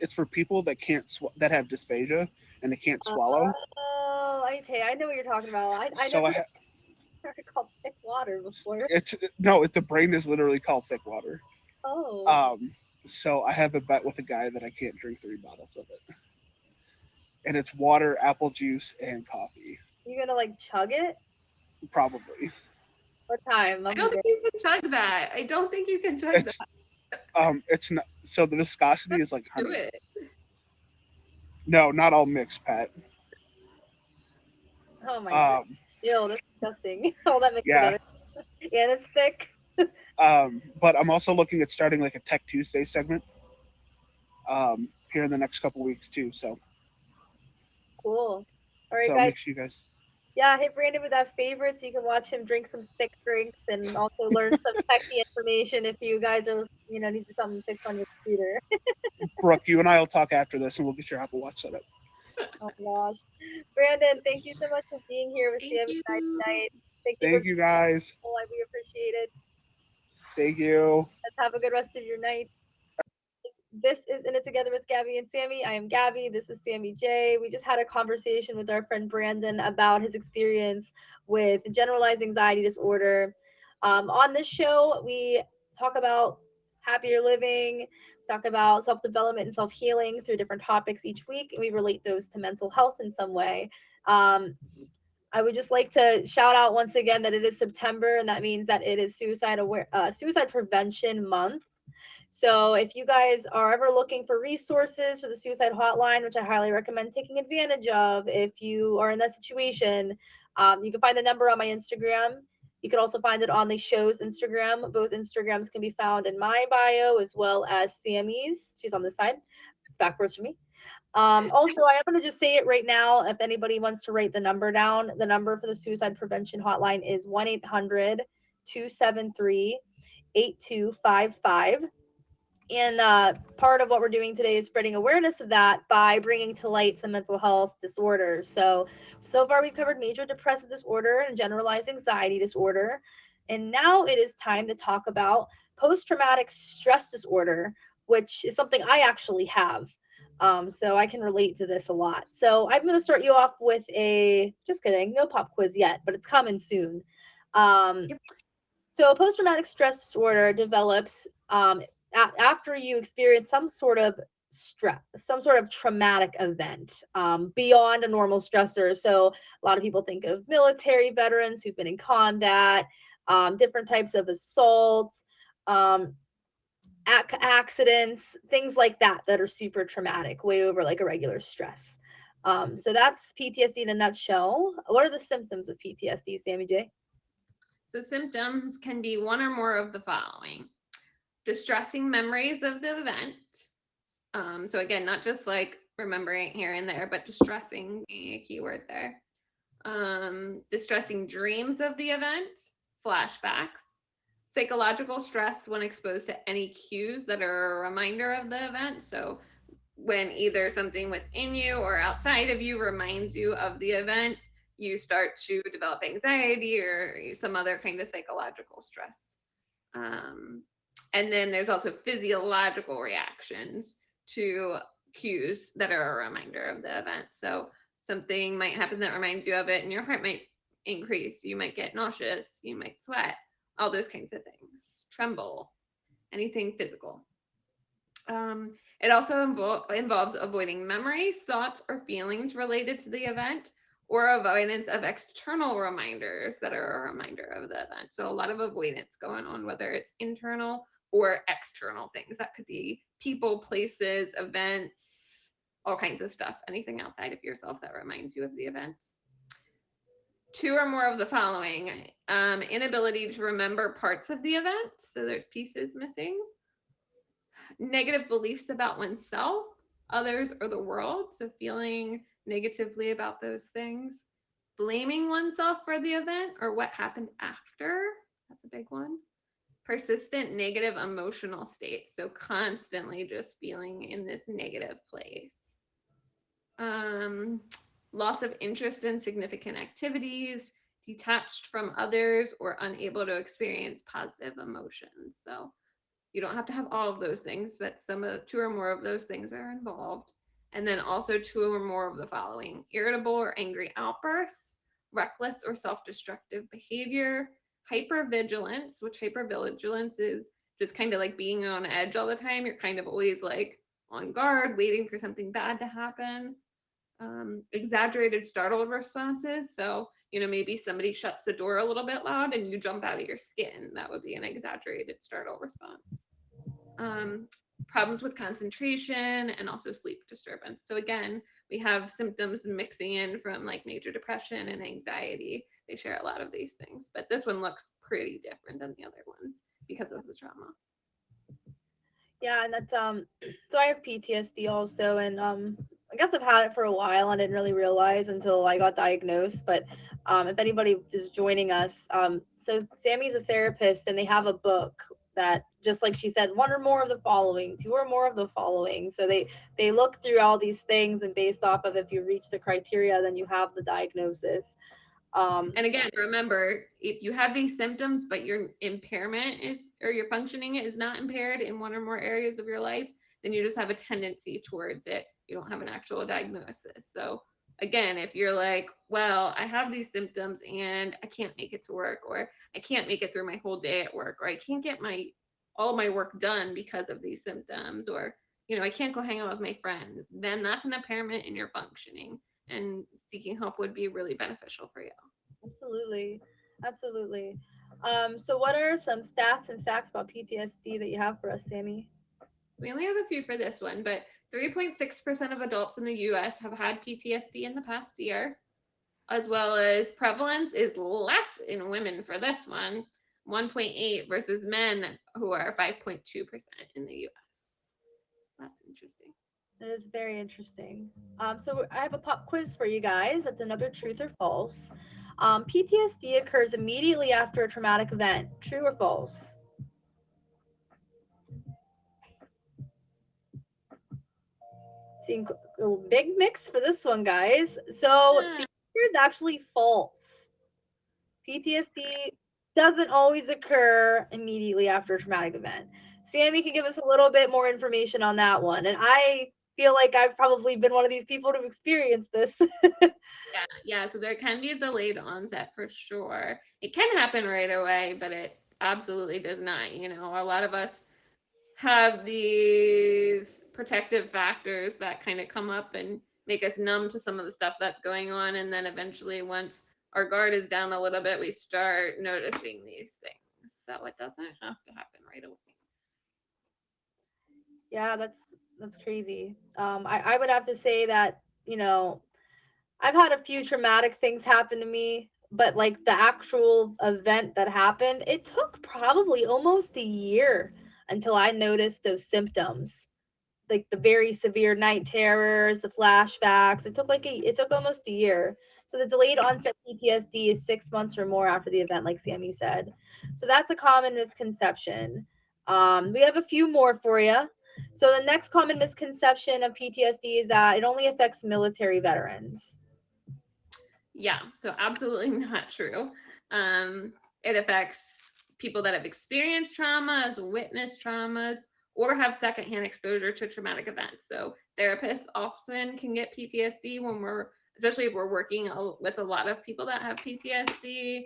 It's for people that can't that have dysphagia and they can't swallow. Oh, okay. I know what you're talking about. I So never heard it called thick water before. it's no. The brain is literally called thick water. Oh, So I have a bet with a guy that I can't drink 3 bottles of it. And it's water, apple juice, and coffee. you gonna like chug it? Probably. What time? I don't think you can chug that. I don't think you can chug It's it's not, so the viscosity is like do honey. it. No, not all mixed, Pat. Oh my god. Um, Ew, that's disgusting. All that mixed yeah. together. And it's thick. But I'm also looking at starting like a Tech Tuesday segment here in the next couple weeks too. So Cool. All right, so guys. make sure you guys. Yeah, hit Brandon with that favorite so you can watch him drink some thick drinks and also learn some techie information if you guys are, need something fixed on your computer. Brooke, you and I will talk after this, and we'll get your Apple Watch set up. Oh my gosh. Brandon, thank you so much for being here with Thank Sammy and I you. tonight. Thank you for Thank you guys. we appreciate it. Thank you. Let's have a good rest of your night. This is In It Together with Gabby and Sammy. I am Gabby. This is Sammy J. We just had a conversation with our friend Brandon about his experience with generalized anxiety disorder. On this show, we talk about happier living, talk about self development and self healing through different topics each week, and we relate those to mental health in some way. Um, I would just like to shout out once again that it is September, and that means that it is suicide prevention month. So if you guys are ever looking for resources for the suicide hotline, which I highly recommend taking advantage of, if you are in that situation, you can find the number on my Instagram. You can also find it on the show's Instagram. Both Instagrams can be found in my bio as well as Sammy's. She's on this side, backwards for me. Also, I am going to just say it right now. If anybody wants to write the number down, the number for the suicide prevention hotline is 1-800-273-8255. And part of what we're doing today is spreading awareness of that by bringing to light some mental health disorders. So far we've covered major depressive disorder and generalized anxiety disorder. And now it is time to talk about post-traumatic stress disorder, which is something I actually have. So I can relate to this a lot. So I'm going to start you off with just kidding, no pop quiz yet, but it's coming soon. Yep. So post-traumatic stress disorder develops after you experience some sort of stress, some sort of traumatic event beyond a normal stressor. So a lot of people think of military veterans who've been in combat, different types of assaults, accidents, things like that are super traumatic, way over like a regular stress. So that's PTSD in a nutshell. What are the symptoms of PTSD, Sammy J? So symptoms can be one or more of the following: distressing memories of the event. So again, not just like remembering here and there, but distressing being a keyword there. Distressing dreams of the event, flashbacks, psychological stress when exposed to any cues that are a reminder of the event. So when either something within you or outside of you reminds you of the event, you start to develop anxiety or some other kind of psychological stress. And then there's also physiological reactions to cues that are a reminder of the event. So something might happen that reminds you of it, and your heart might increase. You might get nauseous. You might sweat. All those kinds of things. Tremble. Anything physical. It also involves avoiding memories, thoughts, or feelings related to the event, or avoidance of external reminders that are a reminder of the event. So a lot of avoidance going on, whether it's internal or external things. That could be people, places, events, all kinds of stuff, anything outside of yourself that reminds you of the event. Two or more of the following: inability to remember parts of the event, so there's pieces missing. Negative beliefs about oneself, others, or the world, so feeling negatively about those things. Blaming oneself for the event or what happened after, that's a big one. Persistent negative emotional states, so constantly just feeling in this negative place. Loss of interest in significant activities, detached from others, or unable to experience positive emotions. So you don't have to have all of those things, but two or more of those things are involved. And then also two or more of the following: irritable or angry outbursts, reckless or self-destructive behavior, hypervigilance, which hypervigilance is just kind of like being on edge all the time. You're kind of always like on guard, waiting for something bad to happen. Exaggerated startled responses. So, maybe somebody shuts the door a little bit loud and you jump out of your skin. That would be an exaggerated startle response. Problems with concentration and also sleep disturbance. So again, we have symptoms mixing in from like major depression and anxiety. They share a lot of these things, but this one looks pretty different than the other ones because of the trauma. Yeah, and that's so I have PTSD also, and I guess I've had it for a while and didn't really realize until I got diagnosed. But if anybody is joining us, so Sammy's a therapist and they have a book that, just like she said, one or more of the following, two or more of the following. So they look through all these things, and based off of if you reach the criteria, then you have the diagnosis. And again, remember, if you have these symptoms, but your impairment is, or your functioning is not impaired in one or more areas of your life, then you just have a tendency towards it. You don't have an actual diagnosis. So again, if you're like, well, I have these symptoms and I can't make it to work, or I can't make it through my whole day at work, or I can't get all my work done because of these symptoms, or I can't go hang out with my friends, then that's an impairment in your functioning, and seeking help would be really beneficial for you. Absolutely. Absolutely. So what are some stats and facts about PTSD that you have for us, Sammy? We only have a few for this one, but 3.6% of adults in the US have had PTSD in the past year, as well as prevalence is less in women for this one, 1.8 versus men who are 5.2% in the US. That's interesting. That is very interesting. So I have a pop quiz for you guys. That's another truth or false. PTSD occurs immediately after a traumatic event. True or false? Seeing a big mix for this one, guys. So the answer is actually false. PTSD doesn't always occur immediately after a traumatic event. Sammy can give us a little bit more information on that one. And I feel like I've probably been one of these people to experience this. Yeah, so there can be a delayed onset for sure. It can happen right away, but it absolutely does not. A lot of us have these protective factors that kind of come up and make us numb to some of the stuff that's going on. And then eventually, once our guard is down a little bit, we start noticing these things. So it doesn't have to happen right away. Yeah, that's crazy. I would have to say that, I've had a few traumatic things happen to me, but like the actual event that happened, it took probably almost a year until I noticed those symptoms, like the very severe night terrors, the flashbacks. It took almost a year. So the delayed onset PTSD is 6 months or more after the event, like Sammy said. So that's a common misconception. We have a few more for you. So the next common misconception of PTSD is that it only affects military veterans. Yeah, so absolutely not true. It affects people that have experienced traumas, witnessed traumas, or have secondhand exposure to traumatic events. So therapists often can get PTSD especially if we're working with a lot of people that have PTSD.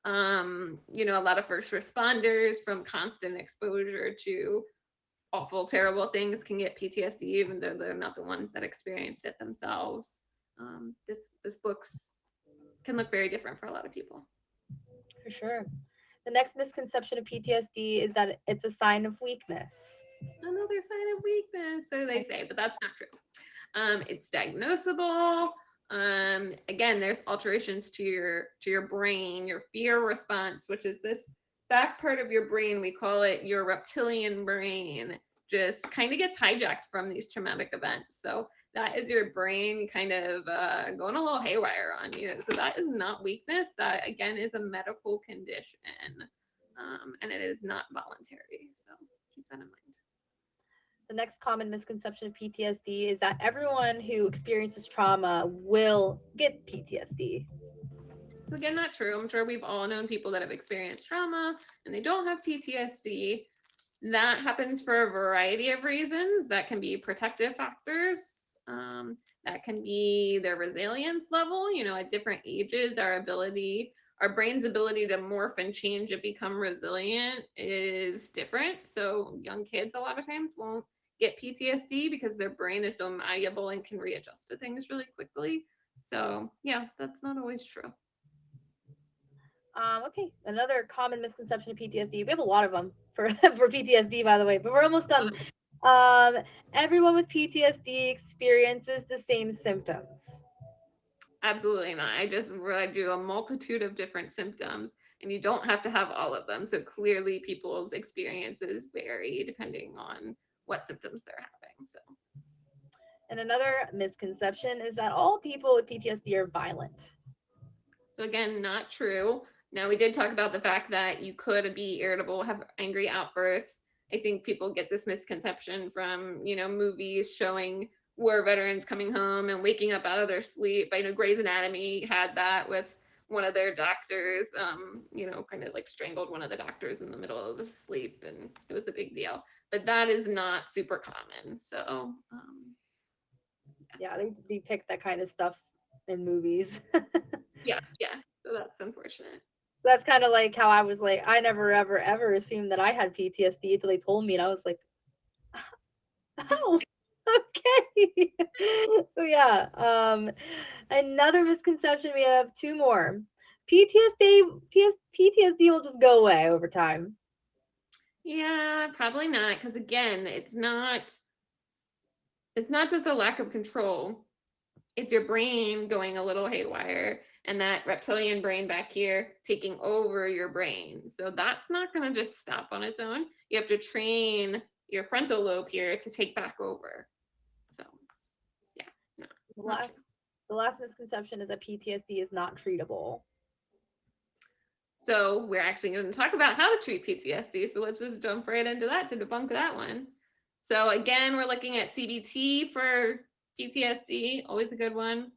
A lot of first responders from constant exposure to awful, terrible things can get PTSD, even though they're not the ones that experienced it themselves. This can look very different for a lot of people. For sure. The next misconception of PTSD is that it's a sign of weakness. Another sign of weakness, so they say, but that's not true. It's diagnosable. Again, there's alterations to your brain, your fear response, which is this back part of your brain. We call it your reptilian brain. Just kind of gets hijacked from these traumatic events. So that is your brain kind of going a little haywire on you. So that is not weakness. That, again, is a medical condition, and it is not voluntary. So keep that in mind. The next common misconception of PTSD is that everyone who experiences trauma will get PTSD. So again, not true. I'm sure we've all known people that have experienced trauma and they don't have PTSD. That happens for a variety of reasons. That can be protective factors. That can be their resilience level. At different ages, our ability our brain's ability to morph and change and become resilient is different. So young kids a lot of times won't get PTSD because their brain is so malleable and can readjust to things really quickly. So yeah, that's not always true. Okay, another common misconception of PTSD. We have a lot of them for for PTSD, by the way, but we're almost done. Everyone with PTSD experiences the same symptoms. Absolutely not. I just read you a multitude of different symptoms, and you don't have to have all of them. So clearly, people's experiences vary depending on what symptoms they're having. So, And another misconception is that all people with PTSD are violent. so again, not true. Now, we did talk about the fact that you could be irritable, have angry outbursts. I think people get this misconception from, movies showing war veterans coming home and waking up out of their sleep. I know Grey's Anatomy had that with one of their doctors, kind of like strangled one of the doctors in the middle of the sleep, and it was a big deal. But that is not super common. So, Yeah, they depict that kind of stuff in movies. yeah. So that's unfortunate. So that's kind of like how I was like, I never ever ever assumed that I had PTSD until they told me, and I was like, oh, okay. So yeah, another misconception, we have two more. PTSD will just go away over time. Yeah, probably not, because again, it's not just a lack of control. It's your brain going a little haywire and that reptilian brain back here taking over your brain. So that's not going to just stop on its own. You have to train your frontal lobe here to take back over. So, yeah, no. The last misconception is that PTSD is not treatable. So we're actually going to talk about how to treat PTSD. So let's just jump right into that to debunk that one. So again, we're looking at CBT for PTSD, always a good one.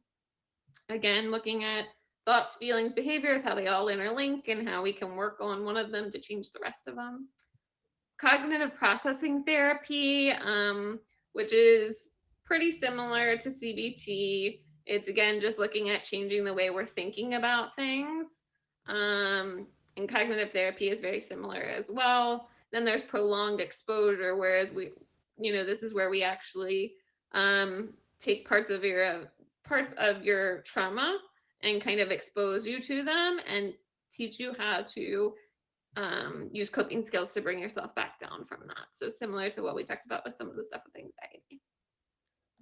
Again, looking at thoughts, feelings, behaviors, how they all interlink, and how we can work on one of them to change the rest of them. Cognitive processing therapy, which is pretty similar to CBT. It's again just looking at changing the way we're thinking about things. And cognitive therapy is very similar as well. Then there's prolonged exposure, whereas this is where we actually take parts of your trauma and kind of expose you to them and teach you how to use coping skills to bring yourself back down from that. So similar to what we talked about with some of the stuff with anxiety.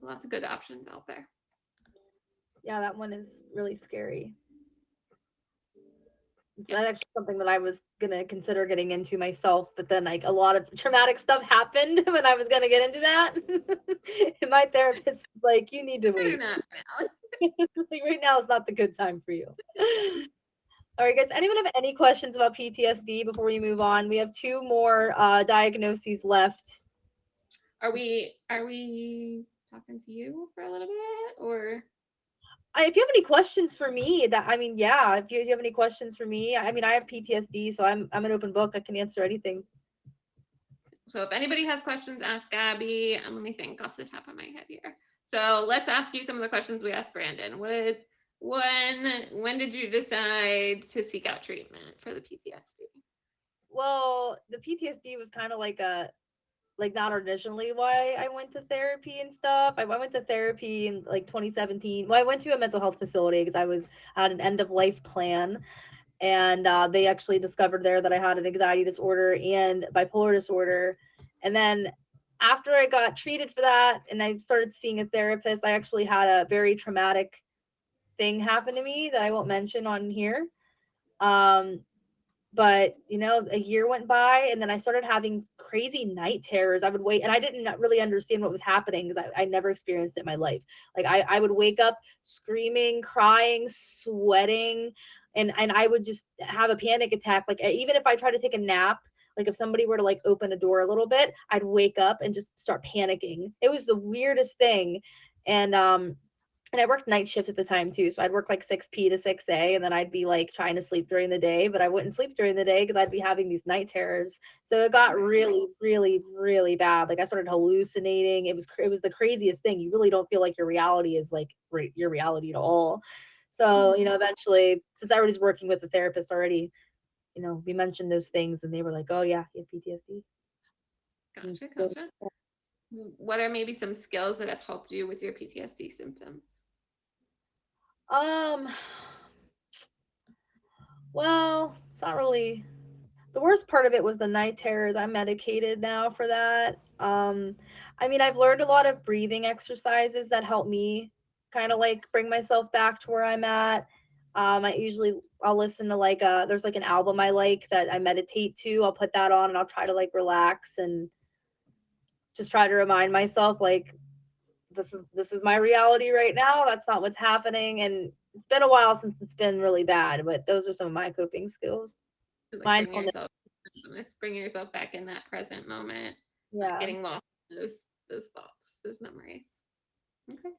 So lots of good options out there. Yeah, that one is really scary. It's actually something that I was gonna consider getting into myself, but then like a lot of traumatic stuff happened when I was gonna get into that. And my therapist was like, "You need to wait. Like right now is not the good time for you." All right, guys. Anyone have any questions about PTSD before we move on? We have two more diagnoses left. Are we talking to you for a little bit, or? If you have any questions for me, if you have any questions for me, I have PTSD, so I'm an open book. I can answer anything. So if anybody has questions, ask Gabby. Let me think off the top of my head here. So let's ask you some of the questions we asked Brandon. When did you decide to seek out treatment for the PTSD? Well, the PTSD was kind of like not originally why I went to therapy and stuff. I went to therapy in like 2017. Well, I went to a mental health facility because I had an end of life plan, and they actually discovered there that I had an anxiety disorder and bipolar disorder. And then after I got treated for that and I started seeing a therapist, I actually had a very traumatic thing happen to me that I won't mention on here. But a year went by and then I started having crazy night terrors. I would wait and I didn't really understand what was happening because I never experienced it in my life. Like I would wake up screaming, crying, sweating, and I would just have a panic attack. Like even if I tried to take a nap, like if somebody were to like open a door a little bit, I'd wake up and just start panicking. It was the weirdest thing. And I worked night shifts at the time too. So I'd work like 6 p to 6 a, and then I'd be like trying to sleep during the day, but I wouldn't sleep during the day because I'd be having these night terrors. So it got really, really, really bad. Like I started hallucinating. It was the craziest thing. You really don't feel like your reality is like your reality at all. So, eventually, since everybody's working with the therapist already, we mentioned those things and they were like, oh yeah, you have PTSD. Gotcha. What are maybe some skills that have helped you with your PTSD symptoms? Well, it's not really. The worst part of it was the night terrors. I'm medicated now for that. I've learned a lot of breathing exercises that help me kind of like bring myself back to where I'm at. I'll listen to there's like an album I like that I meditate to. I'll put that on and I'll try to like relax and just try to remind myself like this is my reality right now. That's not what's happening. And it's been a while since it's been really bad, but those are some of my coping skills. Like bringing yourself back in that present moment. Yeah. Getting lost in those thoughts, those memories. Okay.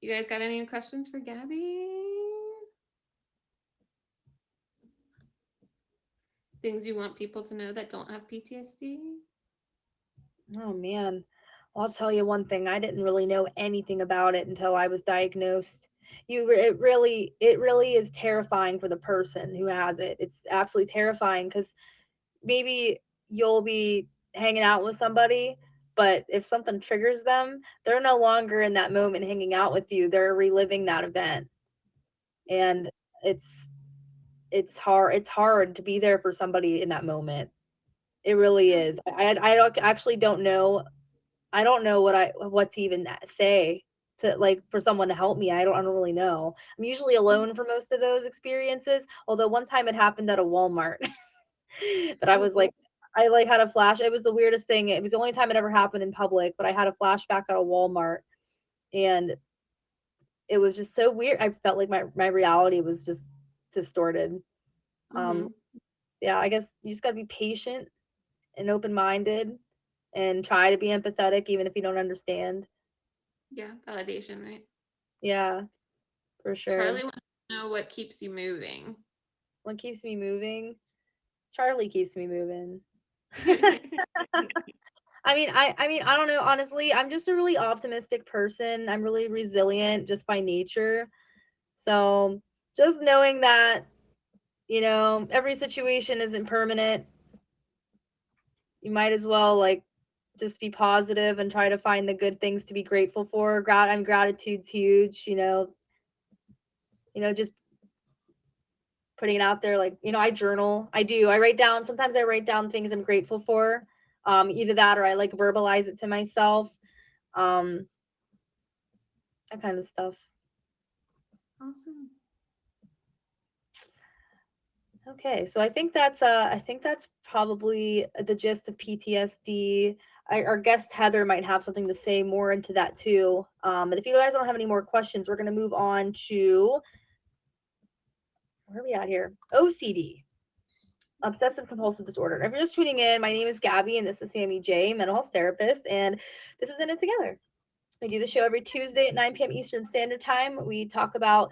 You guys got any questions for Gabby? Things you want people to know that don't have PTSD? Oh man. Well, I'll tell you one thing. I didn't really know anything about it until I was diagnosed. It really is terrifying for the person who has it. It's absolutely terrifying because maybe you'll be hanging out with somebody, but if something triggers them, they're no longer in that moment hanging out with you. They're reliving that event. And it's hard to be there for somebody in that moment. It really is. Actually don't know. I don't know what to even say to like for someone to help me. I don't really know. I'm usually alone for most of those experiences. Although one time it happened at a Walmart. But I was like, I like had a flash. It was the weirdest thing. It was the only time it ever happened in public, but I had a flashback at a Walmart and it was just so weird. I felt like my reality was just distorted. Yeah, I guess you just gotta be patient and open-minded and try to be empathetic even if you don't understand. Yeah, validation, right? Yeah, for sure. Charlie wants to know what keeps you moving. What keeps me moving? Charlie keeps me moving. I don't know, honestly. I'm just a really optimistic person. I'm really resilient just by nature. So just knowing that, every situation isn't permanent, you might as well like just be positive and try to find the good things to be grateful for. Gratitude's huge, just putting it out there. Like, I journal. Sometimes I write down things I'm grateful for. Either that or I like verbalize it to myself. That kind of stuff. Awesome. Okay, so I think that's probably the gist of PTSD. Our guest Heather might have something to say more into that too. But if you guys don't have any more questions, we're gonna move on to where are we at here? OCD, Obsessive-Compulsive Disorder. And if you're just tuning in, my name is Gabby, and this is Sammy J, mental health therapist, and this is In It Together. We do the show every Tuesday at 9 p.m. Eastern Standard Time. We talk about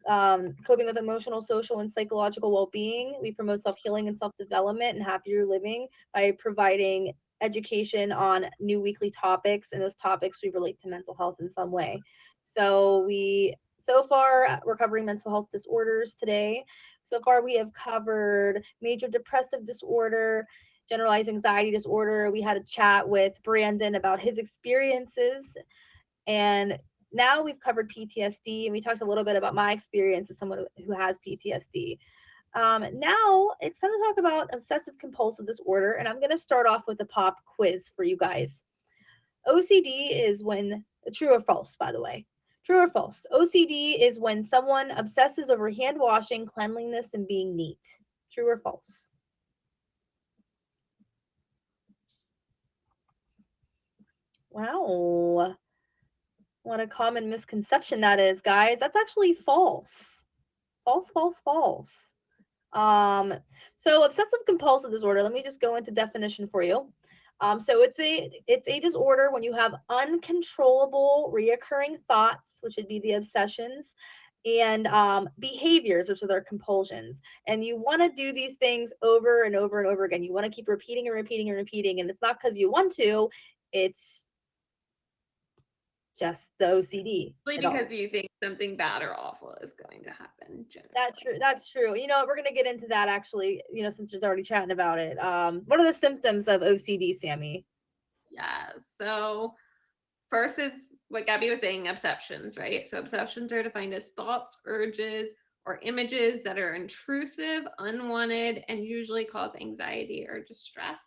coping with emotional, social, and psychological well-being. We promote self-healing and self-development and happier living by providing education on new weekly topics, and those topics we relate to mental health in some way. So far we're covering mental health disorders today. So far we have covered major depressive disorder, generalized anxiety disorder. We had a chat with Brandon about his experiences, and now we've covered PTSD, and we talked a little bit about my experience as someone who has PTSD. Now it's time to talk about obsessive compulsive disorder, and I'm going to start off with a pop quiz for you guys. OCD is when, true or false, by the way. True or false? OCD is when someone obsesses over hand washing, cleanliness, and being neat. True or false? Wow. What a common misconception that is, guys. That's actually false. False, false, false. So obsessive compulsive disorder, let me just go into definition for you. So it's a disorder when you have uncontrollable reoccurring thoughts, which would be the obsessions, and behaviors, which are their compulsions. And you want to do these things over and over and over again. You want to keep repeating and repeating and repeating. And it's not because you want to, it's just the OCD Really at all. because you think something bad or awful is going to happen generally. That's true. You know what, we're gonna get into that actually, you know, since there's already chatting about it. What are the symptoms of OCD, Sammy? Yeah. So first is what Gabby was saying, obsessions, right? So obsessions are defined as thoughts, urges, or images that are intrusive, unwanted, and usually cause anxiety or distress.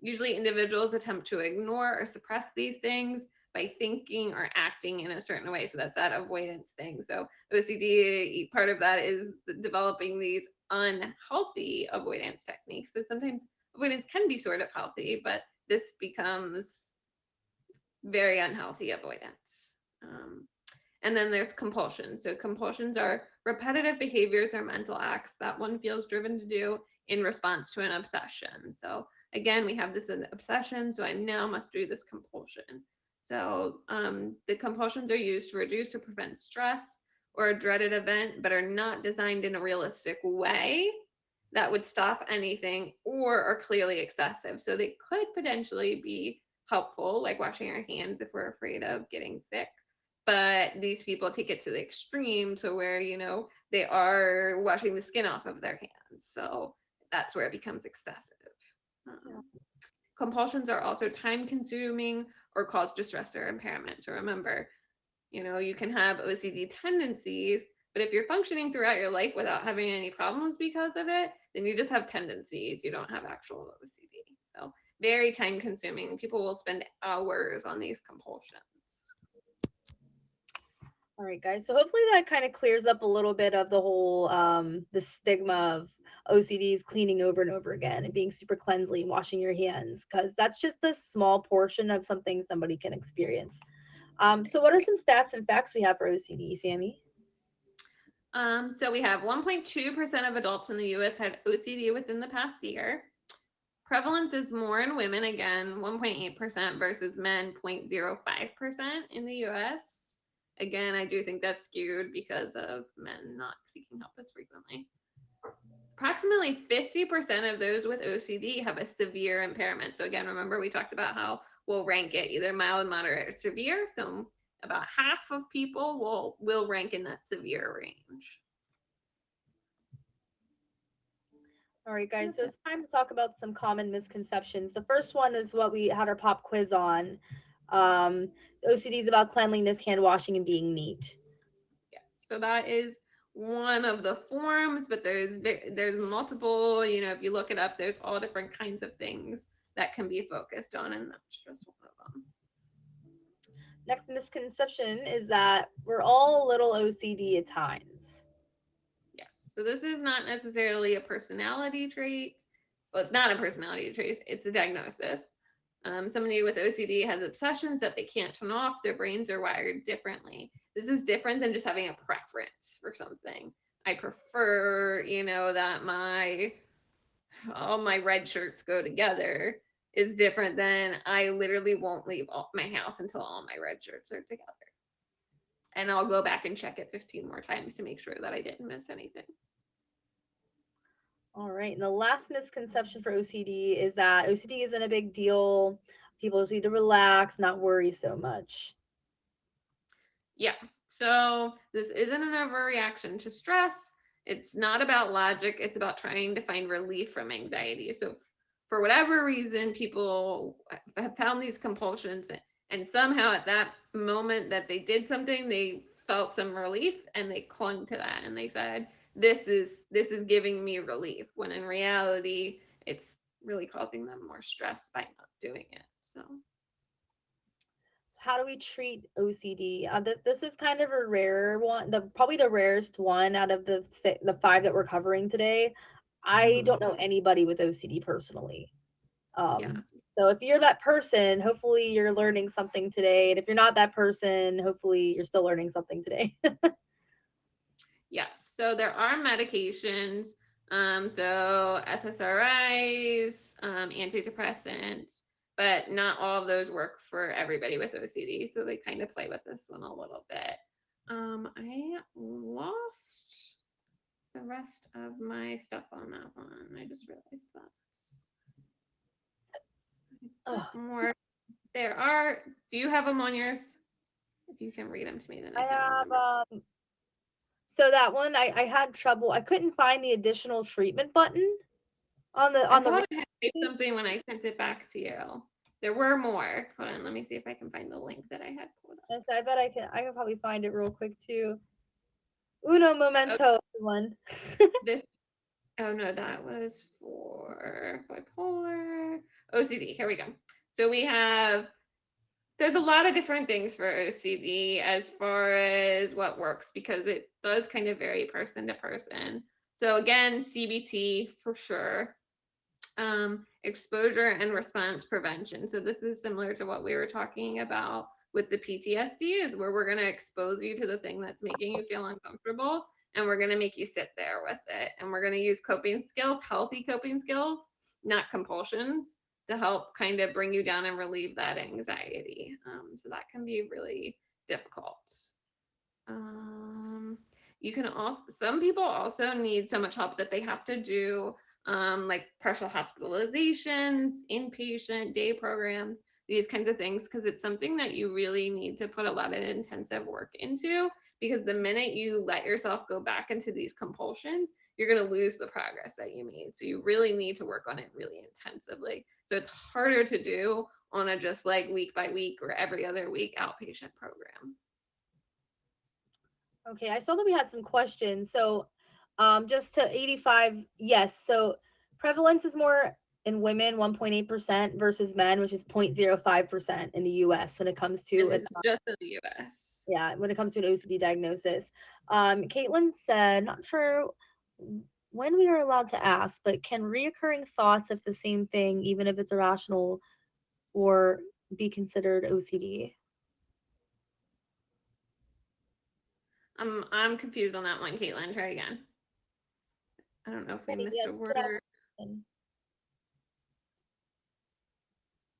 Usually individuals attempt to ignore or suppress these things by thinking or acting in a certain way. So that's that avoidance thing. So OCD, part of that is developing these unhealthy avoidance techniques. So sometimes avoidance can be sort of healthy, but this becomes very unhealthy avoidance. And then there's compulsions. So compulsions are repetitive behaviors or mental acts that one feels driven to do in response to an obsession. So again, we have this obsession, so I now must do this compulsion. So the compulsions are used to reduce or prevent stress or a dreaded event, but are not designed in a realistic way that would stop anything or are clearly excessive. So they could potentially be helpful, like washing our hands if we're afraid of getting sick. But these people take it to the extreme to where, you know, they are washing the skin off of their hands. So that's where it becomes excessive. Compulsions are also time consuming or cause distress or impairment. So remember, you know, you can have OCD tendencies, but if you're functioning throughout your life without having any problems because of it, then you just have tendencies. You don't have actual OCD. So very time consuming. People will spend hours on these compulsions. All right, guys. So hopefully that kind of clears up a little bit of the whole the stigma of OCDs cleaning over and over again and being super cleansly and washing your hands, because that's just a small portion of something somebody can experience. So what are some stats and facts we have for OCD, Sammy? So we have 1.2% of adults in the US had OCD within the past year. Prevalence is more in women, again, 1.8% versus men, 0.05% in the US. Again, I do think that's skewed because of men not seeking help as frequently. Approximately 50% of those with OCD have a severe impairment. So again, remember we talked about how we'll rank it either mild, moderate, or severe. So about half of people will rank in that severe range. All right, guys. So it's time to talk about some common misconceptions. The first one is what we had our pop quiz on. OCD is about cleanliness, hand washing, and being neat. Yes. So that is one of the forms, but there's multiple. You know, if you look it up, there's all different kinds of things that can be focused on, and that's just one of them. Next misconception is that we're all a little OCD at times. Yes. So this is not necessarily a personality trait. Well, it's not a personality trait. It's a diagnosis. Somebody with OCD has obsessions that they can't turn off. Their brains are wired differently. This is different than just having a preference for something. I prefer, you know, that all my red shirts go together is different than I literally won't leave my house until all my red shirts are together. And I'll go back and check it 15 more times to make sure that I didn't miss anything. All right. And the last misconception for OCD is that OCD isn't a big deal. People just need to relax, not worry so much. Yeah. So this isn't an overreaction to stress. It's not about logic. It's about trying to find relief from anxiety. So for whatever reason, people have found these compulsions, and somehow at that moment that they did something, they felt some relief and they clung to that and they said, this is giving me relief, when in reality, it's really causing them more stress by not doing it. So How do we treat OCD? This is kind of a rare one, probably the rarest one out of the 5 that we're covering today. I don't know anybody with OCD personally. yeah. So if you're that person, hopefully you're learning something today. And if you're not that person, hopefully you're still learning something today. Yes. So there are medications. So SSRIs, antidepressants, but not all of those work for everybody with OCD. So they kind of play with this one a little bit. I lost the rest of my stuff on that one. I just realized that. Oh. More Do you have them on yours? If you can read them to me, then I I can remember. have so that one I had trouble. I couldn't find the additional treatment button on the I on the thought I had saved something when I sent it back to you. There were more. Hold on, let me see if I can find the link that I had pulled up. Yes, I bet I can probably find it real quick too. Uno momento, everyone. This, oh no, that was for bipolar OCD. Here we go. So there's a lot of different things for OCD as far as what works because it does kind of vary person to person. So again, CBT for sure. Exposure and response prevention. So this is similar to what we were talking about with the PTSD, is where we're going to expose you to the thing that's making you feel uncomfortable, and we're going to make you sit there with it, and we're going to use coping skills, healthy coping skills, not compulsions, to help kind of bring you down and relieve that anxiety. So that can be really difficult. You can also, some people also need so much help that they have to do like partial hospitalizations, inpatient day programs, these kinds of things, because it's something that you really need to put a lot of intensive work into, because the minute you let yourself go back into these compulsions, you're going to lose the progress that you made. So you really need to work on it really intensively. So it's harder to do on a just like week by week or every other week outpatient program. Okay, I saw that we had some questions. So, just to 85, yes. So, prevalence is more in women, 1.8% versus men, which is 0.05% in the US when it comes to And this is just in the US. yeah, when it comes to an OCD diagnosis. Caitlin said, not sure when we are allowed to ask, but can reoccurring thoughts of the same thing, even if it's irrational, or be considered OCD? I'm confused on that one, Caitlin. Try again. I don't know if we Okay, missed yeah, a you could ask word. again.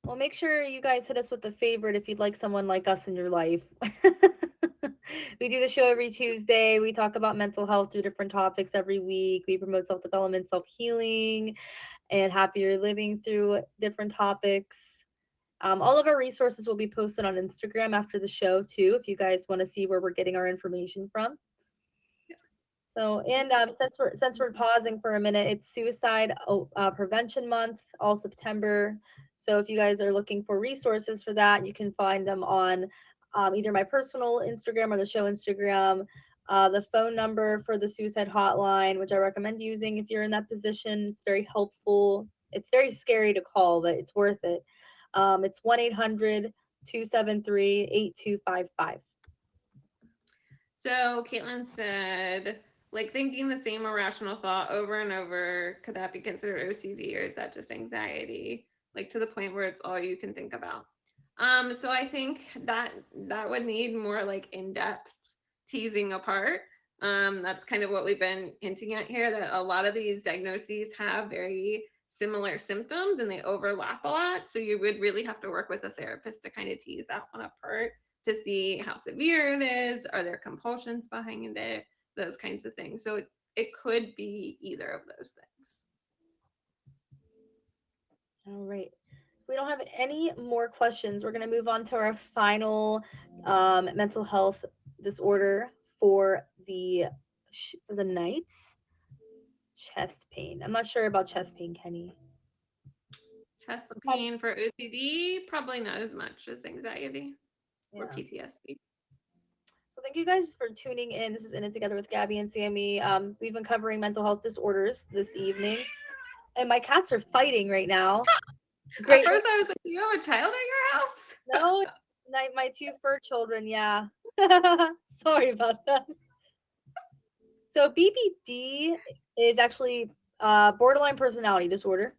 Well, make sure you guys hit us with a favorite if you'd like someone like us in your life. We do the show every Tuesday. We talk about mental health through different topics every week. We promote self development, self healing, and happier living through different topics. All of our resources will be posted on Instagram after the show, too, if you guys want to see where we're getting our information from. Yes. So, and since we're pausing for a minute, it's Suicide Prevention Month, all September. So, if you guys are looking for resources for that, you can find them on either my personal Instagram or the show Instagram. The phone number for the suicide hotline, which I recommend using if you're in that position. It's very helpful. It's very scary to call, but it's worth it. It's 1-800-273-8255. So Caitlin said, like thinking the same irrational thought over and over, could that be considered OCD, or is that just anxiety? Like to the point where it's all you can think about. So I think that would need more like in-depth teasing apart. That's kind of what we've been hinting at here, that a lot of these diagnoses have very similar symptoms and they overlap a lot. So you would really have to work with a therapist to kind of tease that one apart to see how severe it is, are there compulsions behind it, those kinds of things. So it could be either of those things. All right. If we don't have any more questions, we're going to move on to our final mental health disorder for the night. Chest pain. I'm not sure about chest pain, Kenny. Chest pain for OCD, probably not as much as anxiety or PTSD. So thank you guys for tuning in. This is In It Together with Gabby and Sammy. We've been covering mental health disorders this evening. And my cats are fighting right now. Great. At first I was like, you have a child at your house? No, my two fur children, yeah. Sorry about that. So BPD is actually borderline personality disorder,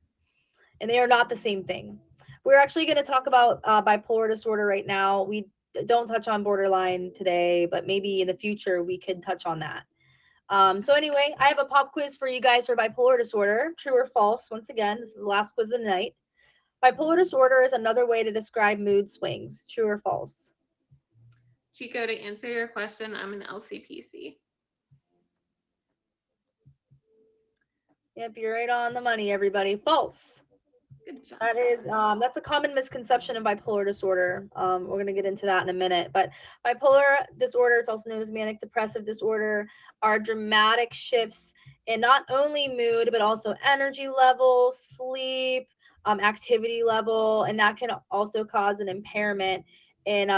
and they are not the same thing. We're actually going to talk about bipolar disorder right now. We don't touch on borderline today, but maybe in the future we can touch on that. So anyway, I have a pop quiz for you guys for bipolar disorder. True or false? Once again, this is the last quiz of the night. Bipolar disorder is another way to describe mood swings. True or false? Chico, to answer your question, I'm an LCPC. Yep, you're right on the money, everybody. False. Good job. That is, that's a common misconception in bipolar disorder. We're going to get into that in a minute. But bipolar disorder, it's also known as manic depressive disorder, are dramatic shifts in not only mood, but also energy level, sleep, activity level. And that can also cause an impairment in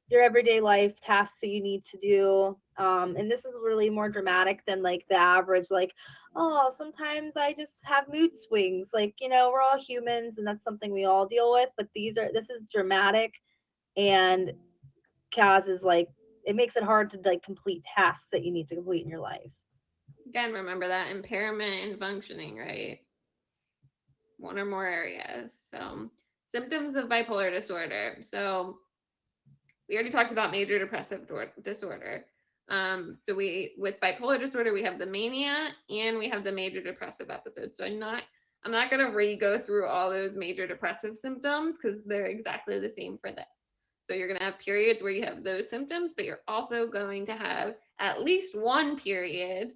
your everyday life tasks that you need to do. And this is really more dramatic than like the average, like, oh, sometimes I just have mood swings. Like, we're all humans and that's something we all deal with, but this is dramatic and causes like, it makes it hard to like complete tasks that you need to complete in your life. Again, remember that impairment in functioning, right? One or more areas. So, symptoms of bipolar disorder. So, we already talked about major depressive disorder. So with bipolar disorder, we have the mania and we have the major depressive episode. So I'm not going to go through all those major depressive symptoms because they're exactly the same for this. So you're going to have periods where you have those symptoms, but you're also going to have at least one period,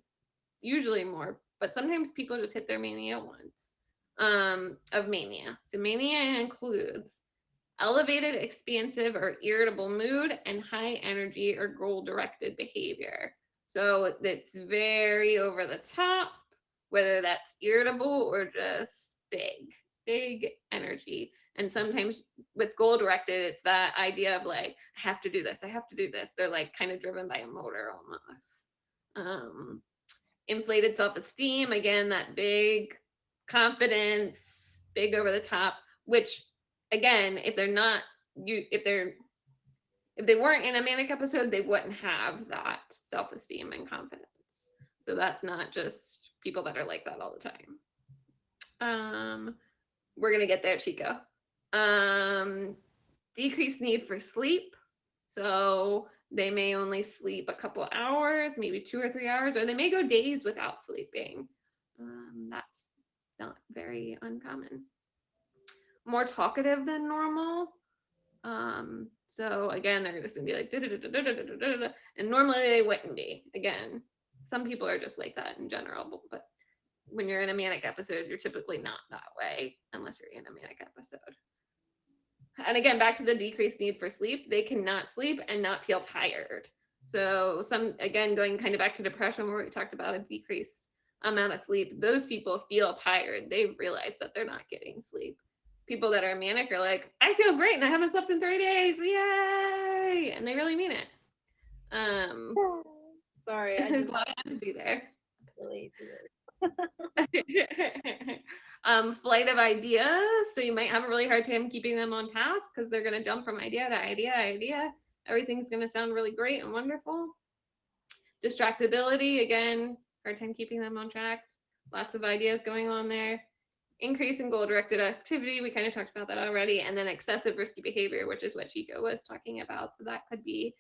usually more, but sometimes people just hit their mania once, of mania. So mania includes elevated, expansive, or irritable mood, and high energy or goal-directed behavior. So it's very over the top, whether that's irritable or just big energy. And sometimes with goal-directed, it's that idea of like, I have to do this, I have to do this. They're like kind of driven by a motor almost. Inflated self-esteem, again, that big confidence, big over the top, which again, if they weren't in a manic episode, they wouldn't have that self-esteem and confidence. So that's not just people that are like that all the time. We're gonna get there, Chico. Decreased need for sleep. So they may only sleep a couple hours, maybe 2 or 3 hours, or they may go days without sleeping. That's not very uncommon. More talkative than normal. So again, they're just gonna be like, and normally they wouldn't be. Again, some people are just like that in general, but when you're in a manic episode, you're typically not that way unless you're in a manic episode. And again, back to the decreased need for sleep, they cannot sleep and not feel tired. So again, going kind of back to depression where we talked about a decreased amount of sleep, those people feel tired. They realize that they're not getting sleep. People that are manic are like, I feel great and I haven't slept in 3 days, yay! And they really mean it. Sorry, There's a lot of energy there. Relate to it. Flight of ideas. So you might have a really hard time keeping them on task because they're going to jump from idea to idea. Everything's going to sound really great and wonderful. Distractibility, again, hard time keeping them on track. Lots of ideas going on there. Increase in goal-directed activity, we kind of talked about that already. And then excessive risky behavior, which is what Chico was talking about. So that could be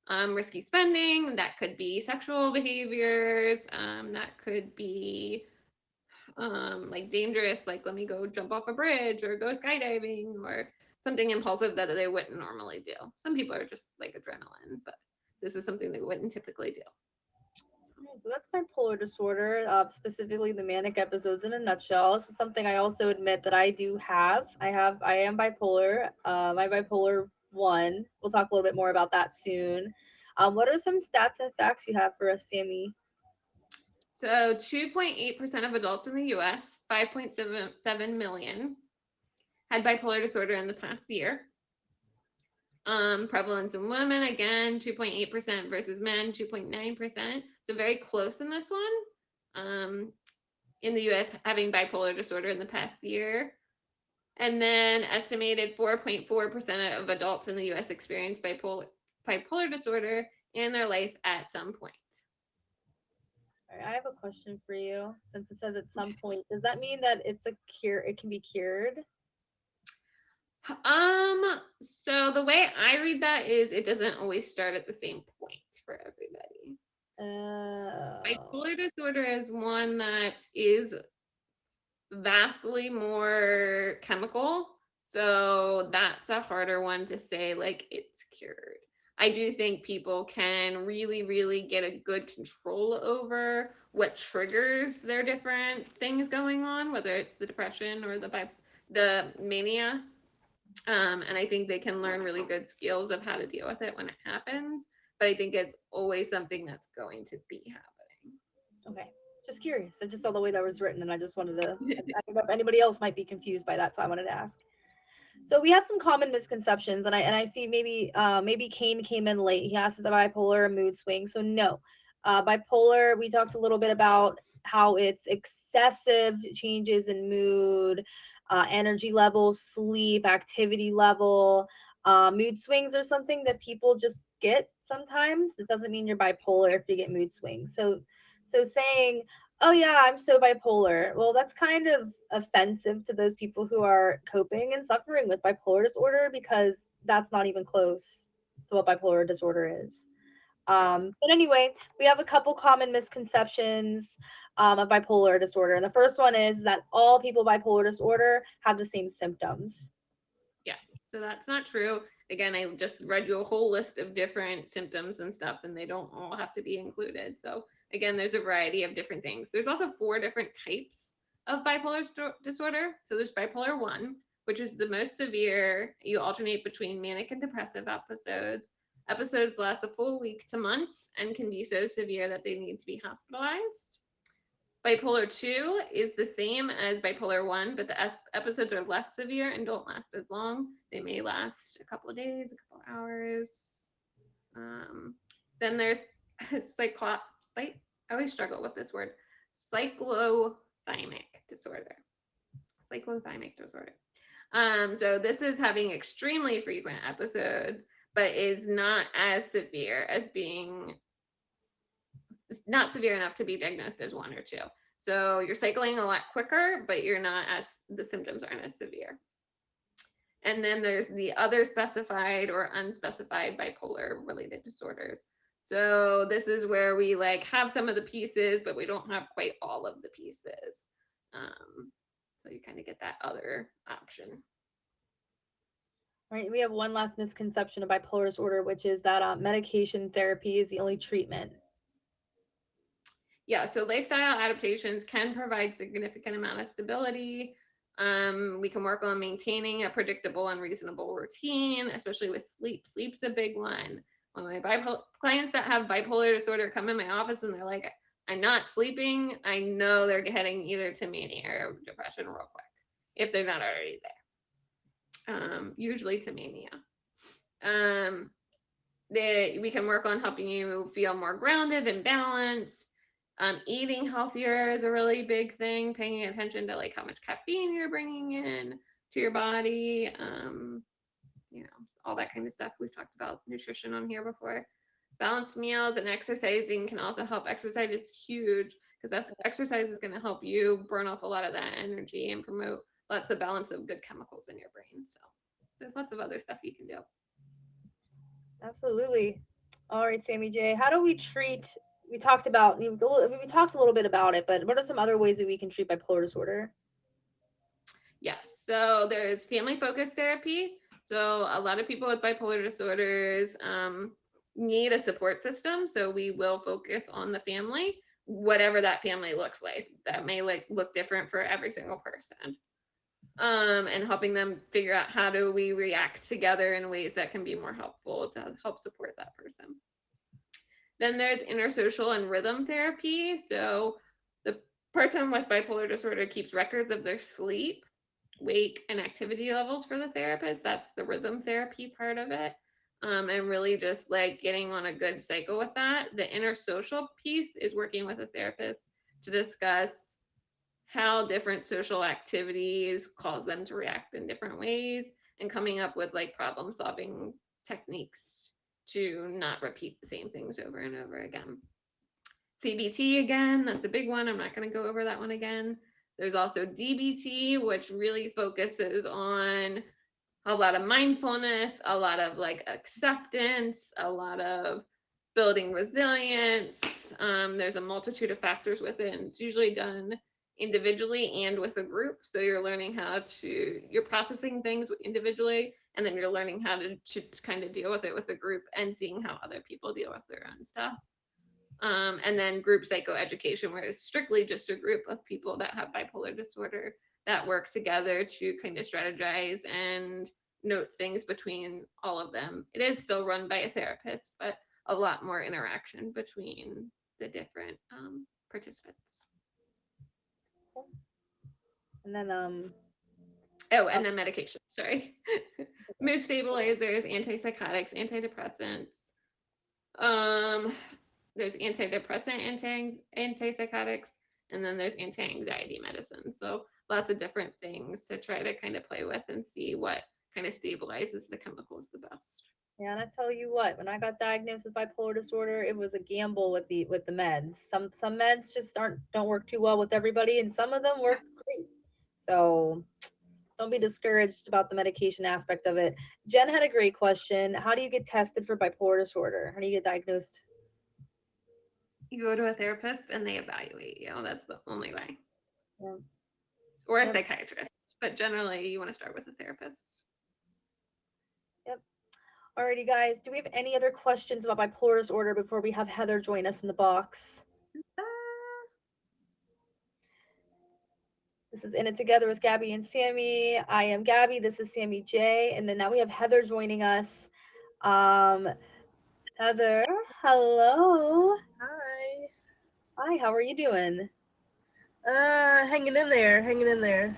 risky spending, that could be sexual behaviors, that could be like dangerous, like let me go jump off a bridge or go skydiving, or something impulsive that they wouldn't normally do. Some people are just like adrenaline, but this is something they wouldn't typically do. So that's bipolar disorder, specifically the manic episodes in a nutshell. This is something I also admit that I do have. I am bipolar. My bipolar 1. We'll talk a little bit more about that soon. What are some stats and facts you have for us, Sammy? So 2.8% of adults in the US, 5.7 million, had bipolar disorder in the past year. Prevalence in women, again, 2.8% versus men, 2.9%. So very close in this one. In the US, having bipolar disorder in the past year. And then estimated 4.4% of adults in the US experience bipolar disorder in their life at some point. All right, I have a question for you. Since it says at some point, does that mean that it's a cure? It can be cured? So the way I read that is it doesn't always start at the same point for everybody. Bipolar disorder is one that is vastly more chemical. So that's a harder one to say like it's cured. I do think people can really, really get a good control over what triggers their different things going on, whether it's the depression or the the mania. And I think they can learn really good skills of how to deal with it when it happens. But I think it's always something that's going to be happening. Okay. Just curious. I just saw the way that was written and I just wanted to, I don't know if anybody else might be confused by that, so I wanted to ask. So we have some common misconceptions, and I see maybe Kane came in late. He asked, is it bipolar or mood swing? So no, bipolar. We talked a little bit about how it's excessive changes in mood, energy level, sleep, activity level. Mood swings are something that people just get sometimes. It doesn't mean you're bipolar if you get mood swings. So saying, oh yeah, I'm so bipolar. Well, that's kind of offensive to those people who are coping and suffering with bipolar disorder, because that's not even close to what bipolar disorder is. But anyway, we have a couple common misconceptions of bipolar disorder. And the first one is that all people with bipolar disorder have the same symptoms. Yeah, so that's not true. Again, I just read you a whole list of different symptoms and stuff, and they don't all have to be included. So again, there's a variety of different things. There's also 4 different types of bipolar disorder. So there's bipolar 1, which is the most severe. You alternate between manic and depressive episodes. Episodes last a full week to months and can be so severe that they need to be hospitalized. Bipolar 2 is the same as bipolar 1, but the episodes are less severe and don't last as long. They may last a couple of days, a couple of hours. Then there's I always struggle with this word, cyclothymic disorder. Cyclothymic disorder. So this is having extremely frequent episodes, but is not as severe as being not severe enough to be diagnosed as 1 or 2. So you're cycling a lot quicker, but the symptoms aren't as severe. And then there's the other specified or unspecified bipolar related disorders. So this is where we like have some of the pieces, but we don't have quite all of the pieces. So you kind of get that other option. All right, we have one last misconception of bipolar disorder, which is that medication therapy is the only treatment. Yeah, so lifestyle adaptations can provide significant amount of stability. We can work on maintaining a predictable and reasonable routine, especially with sleep. Sleep's a big one. When my clients that have bipolar disorder come in my office and they're like, I'm not sleeping, I know they're heading either to mania or depression real quick, if they're not already there. Usually to mania. We can work on helping you feel more grounded and balanced. Eating healthier is a really big thing, paying attention to like how much caffeine you're bringing in to your body, all that kind of stuff. We've talked about nutrition on here before. Balanced meals and exercising can also help. Exercise is huge because exercise is going to help you burn off a lot of that energy and promote lots of balance of good chemicals in your brain. So there's lots of other stuff you can do. Absolutely. All right, Sammy J. How do we treat? We talked about we talked a little bit about it, but what are some other ways that we can treat bipolar disorder? Yes, so there's family focused therapy. So a lot of people with bipolar disorders need a support system. So we will focus on the family, whatever that family looks like. That may look different for every single person. And helping them figure out how do we react together in ways that can be more helpful to help support that person. Then there's intersocial and rhythm therapy. So the person with bipolar disorder keeps records of their sleep, wake, and activity levels for the therapist. That's the rhythm therapy part of it. And really just like getting on a good cycle with that. The intersocial piece is working with a therapist to discuss how different social activities cause them to react in different ways and coming up with like problem solving techniques to not repeat the same things over and over again. CBT again, that's a big one. I'm not going to go over that one again. There's also DBT, which really focuses on a lot of mindfulness, a lot of like acceptance, a lot of building resilience. There's a multitude of factors with it, and it's usually done individually and with a group. So you're learning you're processing things individually, and then you're learning how to kind of deal with it with a group and seeing how other people deal with their own stuff. And then group psychoeducation, where it's strictly just a group of people that have bipolar disorder that work together to kind of strategize and note things between all of them. It is still run by a therapist, but a lot more interaction between the different participants. And then Oh, and then medication, sorry. Mood stabilizers, antipsychotics, antidepressants. There's antidepressant, antipsychotics, and then there's anti-anxiety medicine. So lots of different things to try to kind of play with and see what kind of stabilizes the chemicals the best. yeah, and I tell you what, when I got diagnosed with bipolar disorder, it was a gamble with the meds. Some meds just don't work too well with everybody, and some of them work great. So don't be discouraged about the medication aspect of it. Jen had a great question. How do you get tested for bipolar disorder? How do you get diagnosed? You go to a therapist and they evaluate you. That's the only way. Yeah. Or a Yep. psychiatrist, but generally you want to start with a therapist. Yep. Alrighty, guys. Do we have any other questions about bipolar disorder before we have Heather join us in the box? This is In It Together with Gabby and Sammy. I am Gabby. This is Sammy J. And then now we have Heather joining us. Heather, hello. Hi. Hi, how are you doing? Hanging in there.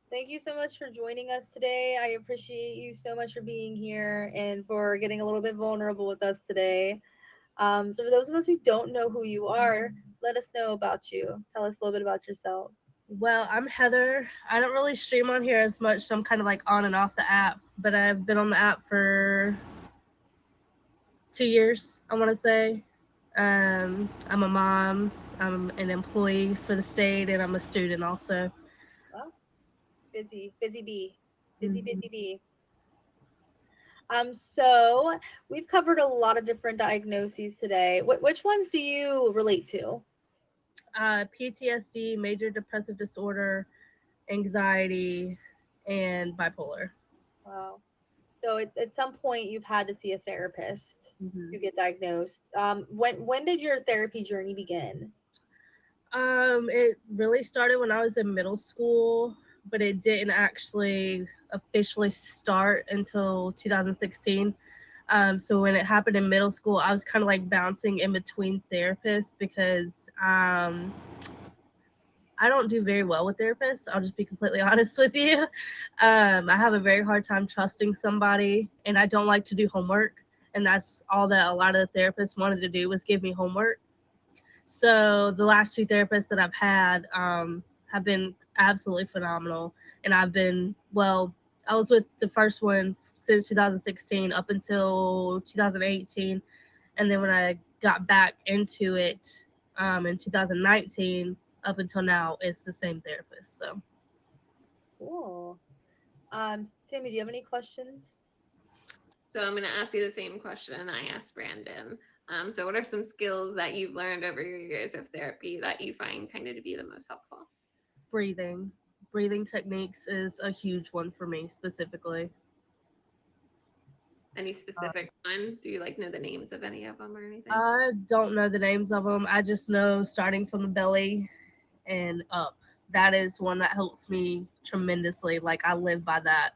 Thank you so much for joining us today. I appreciate you so much for being here and for getting a little bit vulnerable with us today. So for those of us who don't know who you are, let us know about you. Tell us a little bit about yourself. Well, I'm Heather. I don't really stream on here as much, so I'm kind of like on and off the app, but I've been on the app for 2 years, I want to say. I'm a mom, I'm an employee for the state, and I'm a student also. Well, busy bee. Busy Mhm. bee. So we've covered a lot of different diagnoses today. Which ones do you relate to? PTSD, major depressive disorder, anxiety, and bipolar. Wow. So it's at some point you've had to see a therapist Mhm. to get diagnosed. When did your therapy journey begin? It really started when I was in middle school, but it didn't actually officially start until 2016. So when it happened in middle school, I was kind of like bouncing in between therapists because I don't do very well with therapists. I'll just be completely honest with you. I have a very hard time trusting somebody, and I don't like to do homework. And that's all that a lot of the therapists wanted to do was give me homework. So the last 2 therapists that I've had have been absolutely phenomenal. And I was with the first one since 2016 up until 2018. And then when I got back into it in 2019, up until now, it's the same therapist. So Cool. Sammy, do you have any questions? So I'm going to ask you the same question I asked Brandon. So what are some skills that you've learned over your years of therapy that you find kind of to be the most helpful? breathing techniques is a huge one for me specifically. Any specific one? Do you like know the names of any of them or anything? I don't know the names of them. I just know starting from the belly and up. That is one that helps me tremendously. Like I live by that.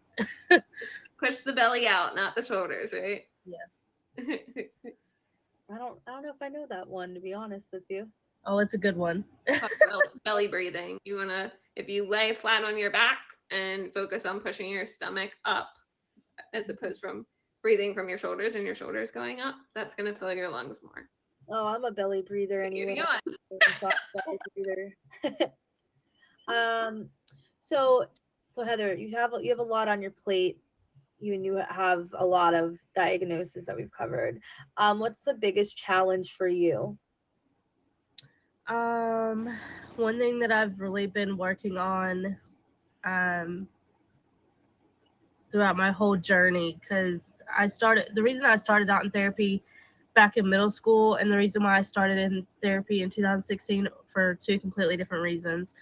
Push the belly out, not the shoulders, right? Yes. I don't know if I know that one, to be honest with you. Oh, it's a good one. Belly breathing. You want to, if you lay flat on your back and focus on pushing your stomach up as opposed from breathing from your shoulders and your shoulders going up, that's going to fill your lungs more. Oh, I'm a belly breather So anyway. you go on. Soft belly breather. So Heather, you have a lot on your plate. You have a lot of diagnoses that we've covered. What's the biggest challenge for you? One thing that I've really been working on throughout my whole journey, because the reason I started out in therapy back in middle school, and the reason why I started in therapy in 2016 for 2 completely different reasons.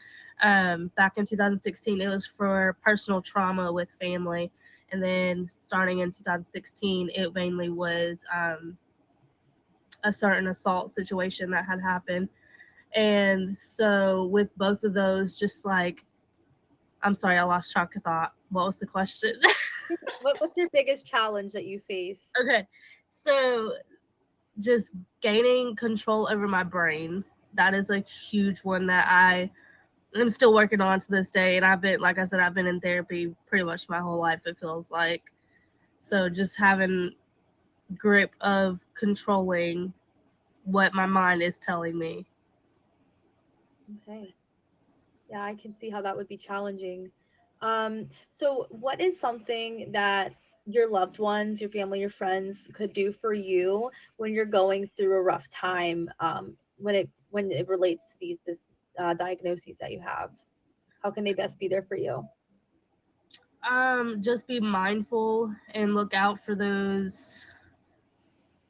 Back in 2016, it was for personal trauma with family, and then starting in 2016, it mainly was a certain assault situation that had happened. And so with both of those, just like, I'm sorry, I lost track of thought. What was the question? What's your biggest challenge that you face? Okay. So just gaining control over my brain. That is a huge one that I'm still working on to this day. And I've been, like I said, I've been in therapy pretty much my whole life, it feels like. So just having grip of controlling what my mind is telling me. Okay. Yeah, I can see how that would be challenging. So what is something that your loved ones, your family, your friends could do for you when you're going through a rough time, when it relates to diagnoses that you have? How can they best be there for you? Just be mindful and look out for those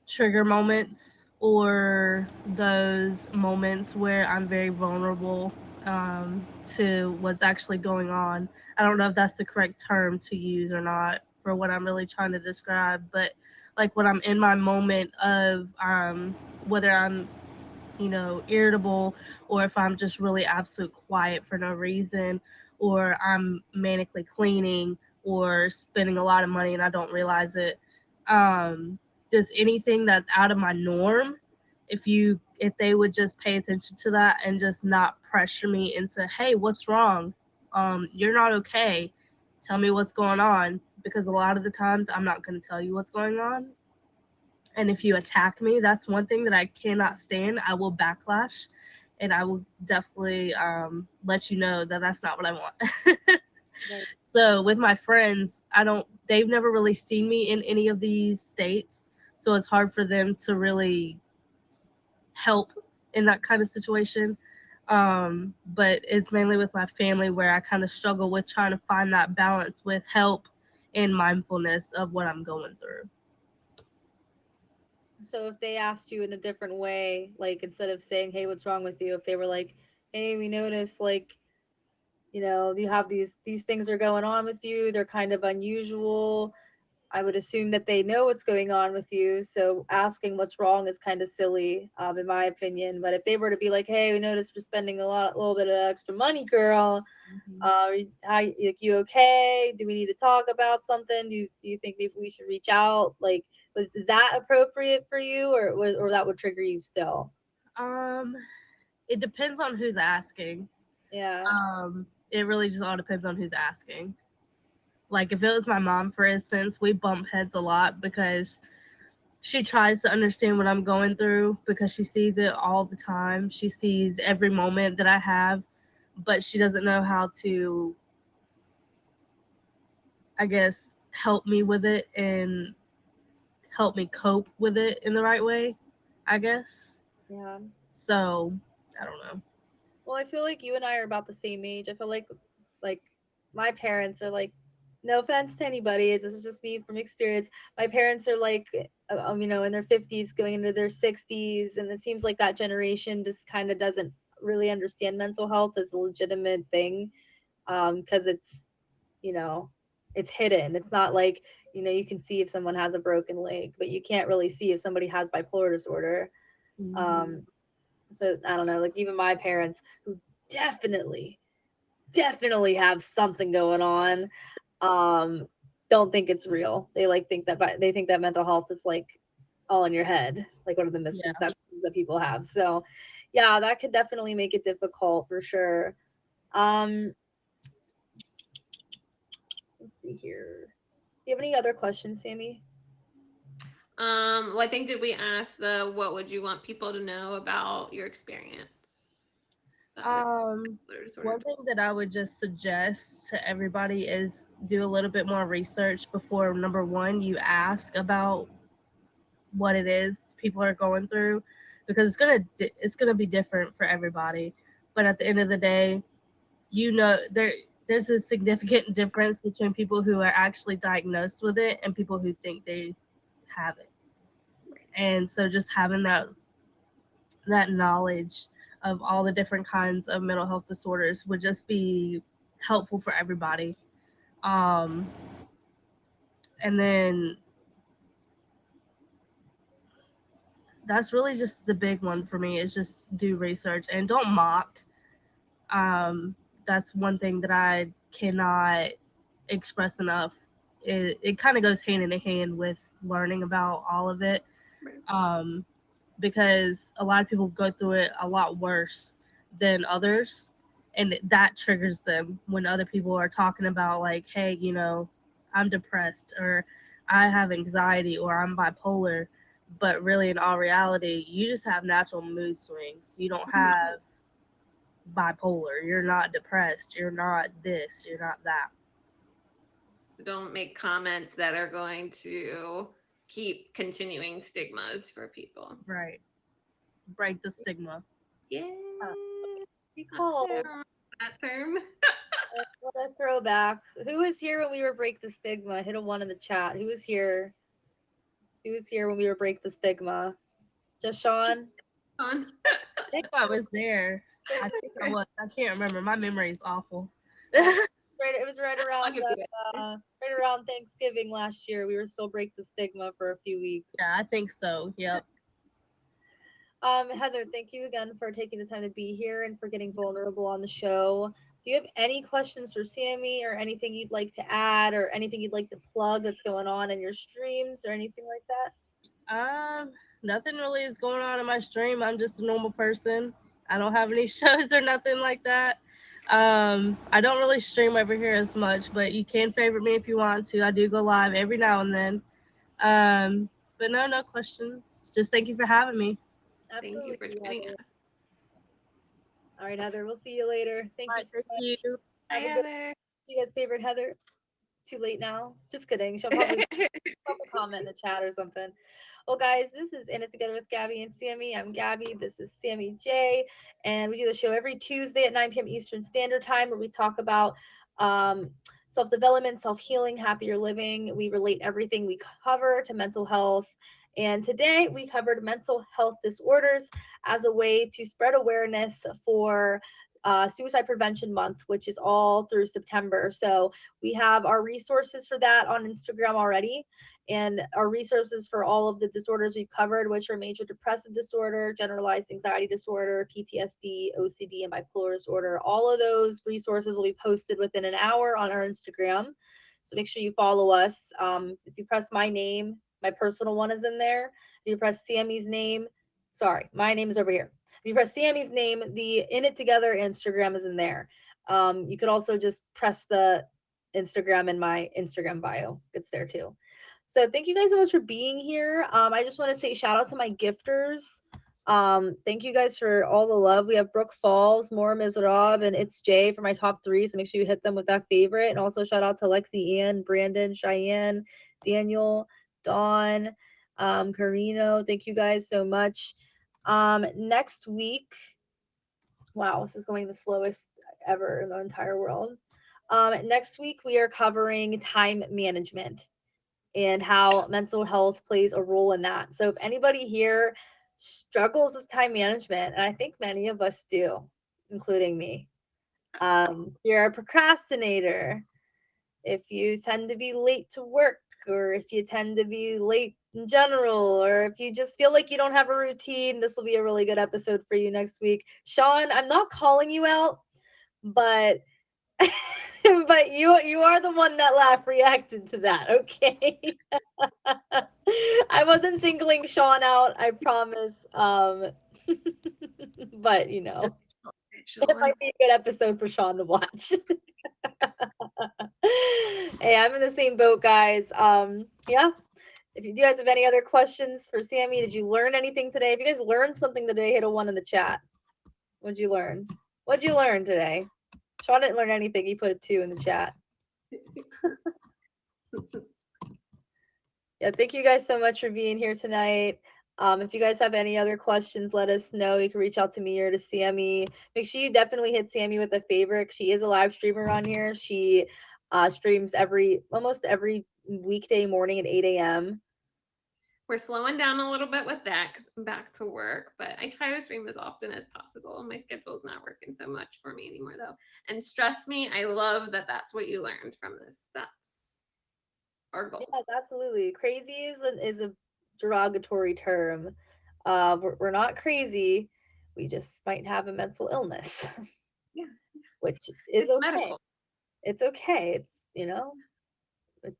trigger moments or those moments where I'm very vulnerable to what's actually going on. I don't know if that's the correct term to use or not for what I'm really trying to describe, but like when I'm in my moment of whether I'm, irritable, or if I'm just really absolute quiet for no reason, or I'm manically cleaning or spending a lot of money and I don't realize it. Um, just anything that's out of my norm, if they would just pay attention to that and just not pressure me into, hey, what's wrong? You're not okay. Tell me what's going on. Because a lot of the times I'm not going to tell you what's going on. And if you attack me, that's one thing that I cannot stand. I will backlash, and I will definitely let you know that that's not what I want. Right. So with my friends, they've never really seen me in any of these states, so it's hard for them to really help in that kind of situation. But it's mainly with my family where I kind of struggle with trying to find that balance with help and mindfulness of what I'm going through. So if they asked you in a different way, like instead of saying, "Hey, what's wrong with you?" if they were like, "Hey, we noticed like, you have these things are going on with you. They're kind of unusual." I would assume that they know what's going on with you. So asking what's wrong is kind of silly, in my opinion. But if they were to be like, "Hey, we noticed we're spending a little bit of extra money, girl. Like, you okay? Do we need to talk about something? Do you think maybe we should reach out? Like, is that appropriate for you, or that would trigger you still?" Um, it depends on who's asking. Yeah. It really just all depends on who's asking. Like if it was my mom, for instance, we bump heads a lot because she tries to understand what I'm going through because she sees it all the time. She sees every moment that I have, but she doesn't know how to, I guess, help me with it and help me cope with it in the right way, I guess. Yeah. So, I don't know. Well, I feel like you and I are about the same age. I feel like my parents are like, no offense to anybody, this is just me from experience. My parents are like, in their 50s, going into their 60s, and it seems like that generation just kind of doesn't really understand mental health as a legitimate thing, because you know, it's hidden. It's not like, you can see if someone has a broken leg, but you can't really see if somebody has bipolar disorder. Mhm. Um, so I don't know, like even my parents, who definitely, definitely have something going on, um, don't think it's real. They like they think that mental health is like all in your head, like one of the Yeah. misconceptions that people have. So yeah, that could definitely make it difficult for sure. Um, let's see here. Do you have any other questions, Sammy? Well, I think did we ask the what would you want people to know about your experience? Um, Bipolar disorder. One thing that I would just suggest to everybody is do a little bit more research before, number one, you ask about what it is people are going through, because it's gonna be different for everybody. But at the end of the day, there's a significant difference between people who are actually diagnosed with it and people who think they have it. And so just having that knowledge of all the different kinds of mental health disorders would just be helpful for everybody. Um, and then that's really just the big one for me, is just do research and don't mock. Um, that's one thing that I cannot express enough. It kind of goes hand in hand with learning about all of it, Right. um, because a lot of people go through it a lot worse than others, and that triggers them when other people are talking about, like, hey, I'm depressed, or I have anxiety, or I'm bipolar. But really, in all reality, you just have natural mood swings. You don't have bipolar. You're not depressed. You're not this. You're not that. So don't make comments that are going to keep continuing stigmas for people. Right. Break the stigma. Yeah. Recall. That term. What a throwback. Who was here when we were break the stigma? Hit a one in the chat. Who was here? Who was here when we were break the stigma? Just Sean? Fun. I think I was there. I think I was. I can't remember. My memory is awful. Right, it was right I'll around give you that. right around Thanksgiving last year. We were still break the stigma for a few weeks. Yeah, I think so. Yep. Heather, thank you again for taking the time to be here and for getting vulnerable on the show. Do you have any questions for Sammy, or anything you'd like to add, or anything you'd like to plug that's going on in your streams or anything like that? Nothing really is going on in my stream. I'm just a normal person. I don't have any shows or nothing like that. I don't really stream over here as much, but you can favorite me if you want to. I do go live every now and then. But no questions. Just thank you for having me. Thank you for Absolutely, joining Heather. us. All right, Heather, we'll see you later. Thank All you right, so thank much. you. Hi, Have a good. Heather. Do you guys favorite Heather? Too late now. Just kidding. She'll probably comment in the chat or something. Well, guys, this is In It Together with Gabby and Sammy. I'm Gabby. This is Sammy J. And we do the show every Tuesday at 9 p.m. Eastern Standard Time, where we talk about um, self development, self healing, happier living. We relate everything we cover to mental health. And today we covered mental health disorders as a way to spread awareness for Suicide Prevention Month, which is all through September. So we have our resources for that on Instagram already, and our resources for all of the disorders we've covered, which are major depressive disorder, generalized anxiety disorder, PTSD, OCD, and bipolar disorder. All of those resources will be posted within an hour on our Instagram. So make sure you follow us. If you press my name, my personal one is in there. If you press Sammy's name, sorry, my name is over here. If you press Sammy's name, the In It Together Instagram is in there. You could also just press the Instagram in my Instagram bio. It's there too. So thank you guys so much for being here. I just want to say shout out to my gifters. Thank you guys for all the love. We have Brooke Falls, More Mizrab, and It's Jay for my top three. So make sure you hit them with that favorite. And also shout out to Lexi Ann, Brandon, Cheyenne, Daniel, Dawn, Carino. Thank you guys so much. Next week, wow, this is going the slowest ever in the entire world. Next week, we are covering time management and how mental health plays a role in that. So if anybody here struggles with time management, and I think many of us do, including me, you're a procrastinator, if you tend to be late to work, or if you tend to be late in general, or if you just feel like you don't have a routine, this will be a really good episode for you next week. Sean, I'm not calling you out, but but you are the one that laugh reacted to that, okay? I wasn't singling Sean out, I promise. But it might be a good episode for Sean to watch. Hey, I'm in the same boat, guys. Yeah. If you guys have any other questions for Sammy, did you learn anything today? If you guys learned something today, hit a one in the chat. What'd you learn? What'd you learn today? Sean didn't learn anything. He put a 2 in the chat. Yeah, thank you guys so much for being here tonight. If you guys have any other questions, let us know. You can reach out to me or to Sammy. Make sure you definitely hit Sammy with a favorite. She is a live streamer on here. She streams almost every weekday morning at 8 a.m. We're slowing down a little bit with that 'cause I'm back to work, but I try to stream as often as possible. My schedule's not working so much for me anymore, though. And trust me, I love that that's what you learned from this. That's our goal. Yes, absolutely. Crazy is a derogatory term. We're not crazy. We just might have a mental illness. Yeah. Which is It's okay. medical. It's okay. It's,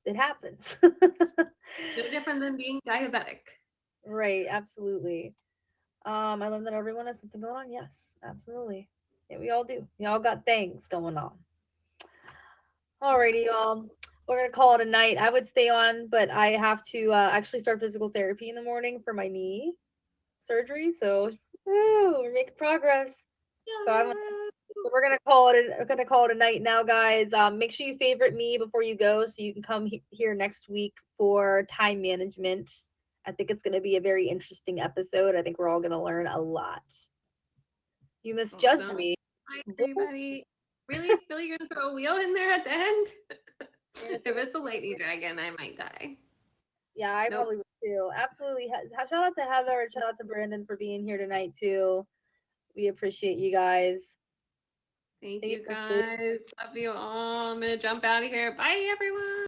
it happens. No different than being diabetic. Right, absolutely. I love that everyone has something going on. Yes, absolutely. Yeah, we all do. We all got things going on. Alrighty, y'all. We're gonna call it a night. I would stay on, but I have to actually start physical therapy in the morning for my knee surgery. So, we're making progress. So we're gonna call it a night now, guys. Make sure you favorite me before you go, so you can come here next week for time management. I think it's gonna be a very interesting episode. I think we're all gonna learn a lot. You misjudged Awesome. me. Hi, everybody. Really, Billy, you're gonna throw a wheel in there at the end? If it's a lightning dragon, I might die. Yeah, I Nope. probably would too. Absolutely. Shout out to Heather and shout out to Brandon for being here tonight too. We appreciate you guys. Thank Thank you you. guys. Love you all. I'm gonna jump out of here. Bye, everyone.